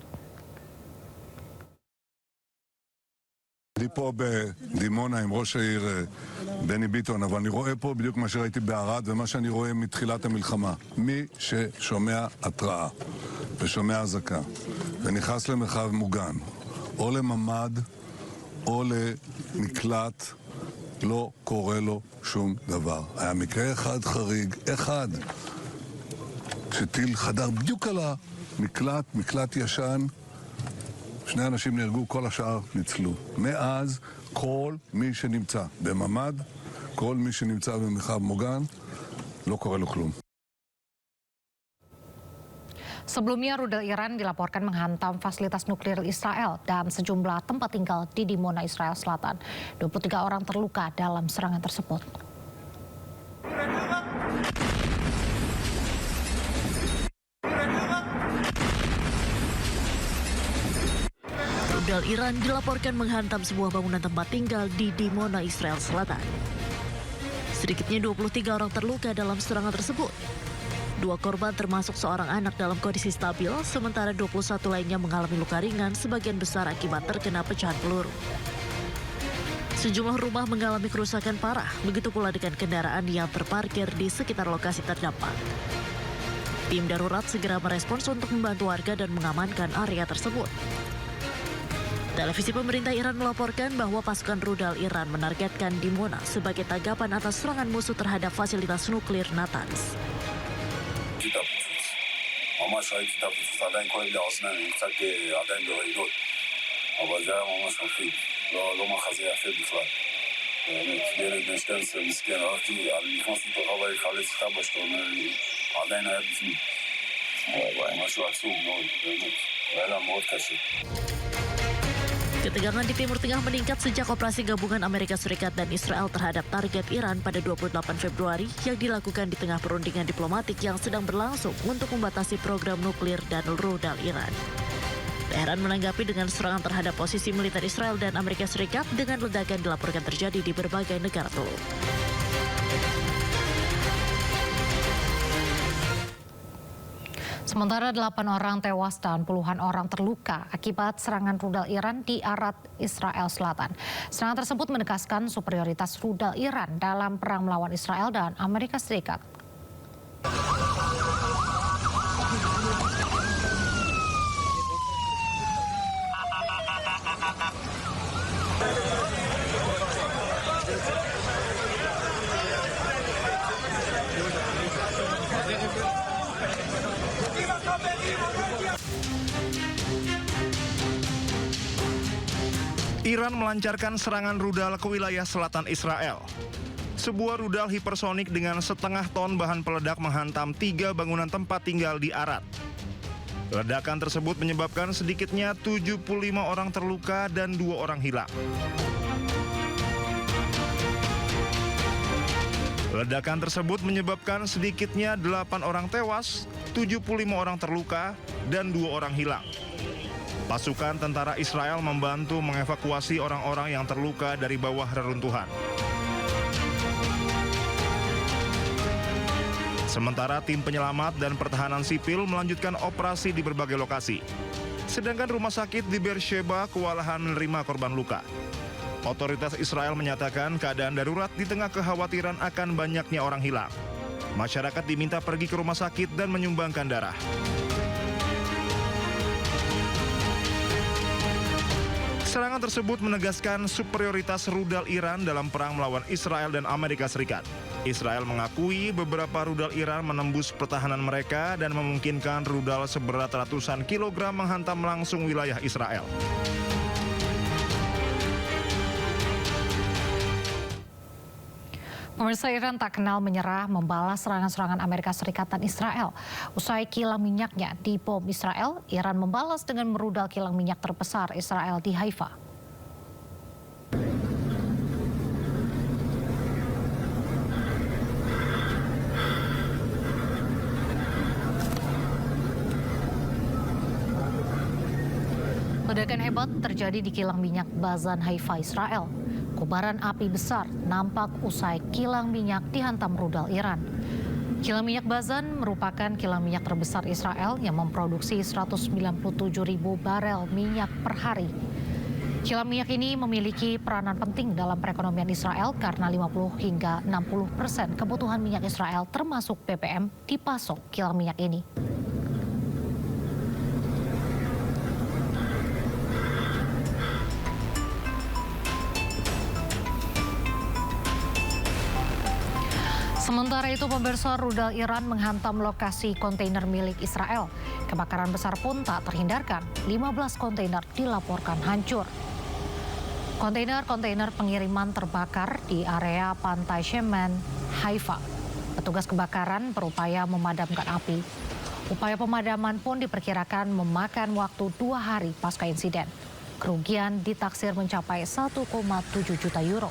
אני פה בדימונה עם ראש העיר בני ביטון, אבל אני רואה פה בדיוק מה שראיתי בערד ומה שאני רואה מתחילת המלחמה. מי ששומע התראה ושומע אזעקה ונכנס למרחב מוגן, או לממ"ד או למקלט, לא קורה לו שום דבר. היה מקרה אחד חריג, אחד, כשטיל חדר בדיוק על המקלט, מקלט ישן, 2 אנשים נהרגו, כל השאר ניצלו. מאז כל מי שנמצא בממ"ד, כל מי שנמצא במרחב מוגן, לא קורה לו כלום. Sebelumnya rudal Iran dilaporkan menghantam fasilitas nuklir Israel dan sejumlah tempat tinggal di Dimona, Israel Selatan. 23 orang terluka dalam serangan tersebut. Rudal Iran dilaporkan menghantam sebuah bangunan tempat tinggal di Dimona, Israel Selatan. Sedikitnya 23 orang terluka dalam serangan tersebut. 2 korban termasuk seorang anak dalam kondisi stabil, sementara 21 lainnya mengalami luka ringan sebagian besar akibat terkena pecahan peluru. Sejumlah rumah mengalami kerusakan parah, begitu pula dengan kendaraan yang terparkir di sekitar lokasi terdampak. Tim darurat segera merespons untuk membantu warga dan mengamankan area tersebut. Televisi pemerintah Iran melaporkan bahwa pasukan rudal Iran menargetkan Dimona sebagai tanggapan atas serangan musuh terhadap fasilitas nuklir Natanz. ממש ראיתי את הפיצוץ, עדיין כואב לי האוזניים, אני קצת עדיין ברעידות, אבל זה היה ממש מפחיד, לא מחזה יפה בכלל. באמת, ילד בן 12 מסכן, נכנסתי לתוך הבית לחלץ את אבא שלו, עדיין היה בפנים. משהו עצוב מאוד, באמת, היה לה מאוד קשה. Ketegangan di Timur Tengah meningkat sejak operasi gabungan Amerika Serikat dan Israel terhadap target Iran pada 28 Februari yang dilakukan di tengah perundingan diplomatik yang sedang berlangsung untuk membatasi program nuklir dan rudal Iran. Teheran menanggapi dengan serangan terhadap posisi militer Israel dan Amerika Serikat dengan ledakan dilaporkan terjadi di berbagai negara teluk. Sementara 8 orang tewas dan puluhan orang terluka akibat serangan rudal Iran di Arad, Israel Selatan. Serangan tersebut menegaskan superioritas rudal Iran dalam perang melawan Israel dan Amerika Serikat. Iran melancarkan serangan rudal ke wilayah selatan Israel. Sebuah rudal hipersonik dengan setengah ton bahan peledak menghantam 3 bangunan tempat tinggal di Arad. Ledakan tersebut menyebabkan sedikitnya 75 orang terluka dan 2 orang hilang. Ledakan tersebut menyebabkan sedikitnya 8 orang tewas, 75 orang terluka, dan 2 orang hilang. Pasukan tentara Israel membantu mengevakuasi orang-orang yang terluka dari bawah reruntuhan. Sementara tim penyelamat dan pertahanan sipil melanjutkan operasi di berbagai lokasi. Sedangkan rumah sakit di Beersheba kewalahan menerima korban luka. Otoritas Israel menyatakan keadaan darurat di tengah kekhawatiran akan banyaknya orang hilang. Masyarakat diminta pergi ke rumah sakit dan menyumbangkan darah. Serangan tersebut menegaskan superioritas rudal Iran dalam perang melawan Israel dan Amerika Serikat. Israel mengakui beberapa rudal Iran menembus pertahanan mereka dan memungkinkan rudal seberat ratusan kilogram menghantam langsung wilayah Israel. Pemirsa, Iran tak kenal menyerah membalas serangan-serangan Amerika Serikat dan Israel. Usai kilang minyaknya dibom Israel, Iran membalas dengan merudal kilang minyak terbesar Israel di Haifa. Ledakan hebat terjadi di kilang minyak Bazan Haifa, Israel. Kobaran api besar nampak usai kilang minyak dihantam rudal Iran. Kilang minyak Bazan merupakan kilang minyak terbesar Israel yang memproduksi 197.000 barel minyak per hari. Kilang minyak ini memiliki peranan penting dalam perekonomian Israel karena 50 hingga 60% kebutuhan minyak Israel termasuk BBM dipasok kilang minyak ini. Sementara itu, pemirsa, rudal Iran menghantam lokasi kontainer milik Israel. Kebakaran besar pun tak terhindarkan. 15 kontainer dilaporkan hancur. Kontainer-kontainer pengiriman terbakar di area pantai Shemen, Haifa. Petugas kebakaran berupaya memadamkan api. Upaya pemadaman pun diperkirakan memakan waktu 2 hari pasca insiden. Kerugian ditaksir mencapai 1,7 juta euro.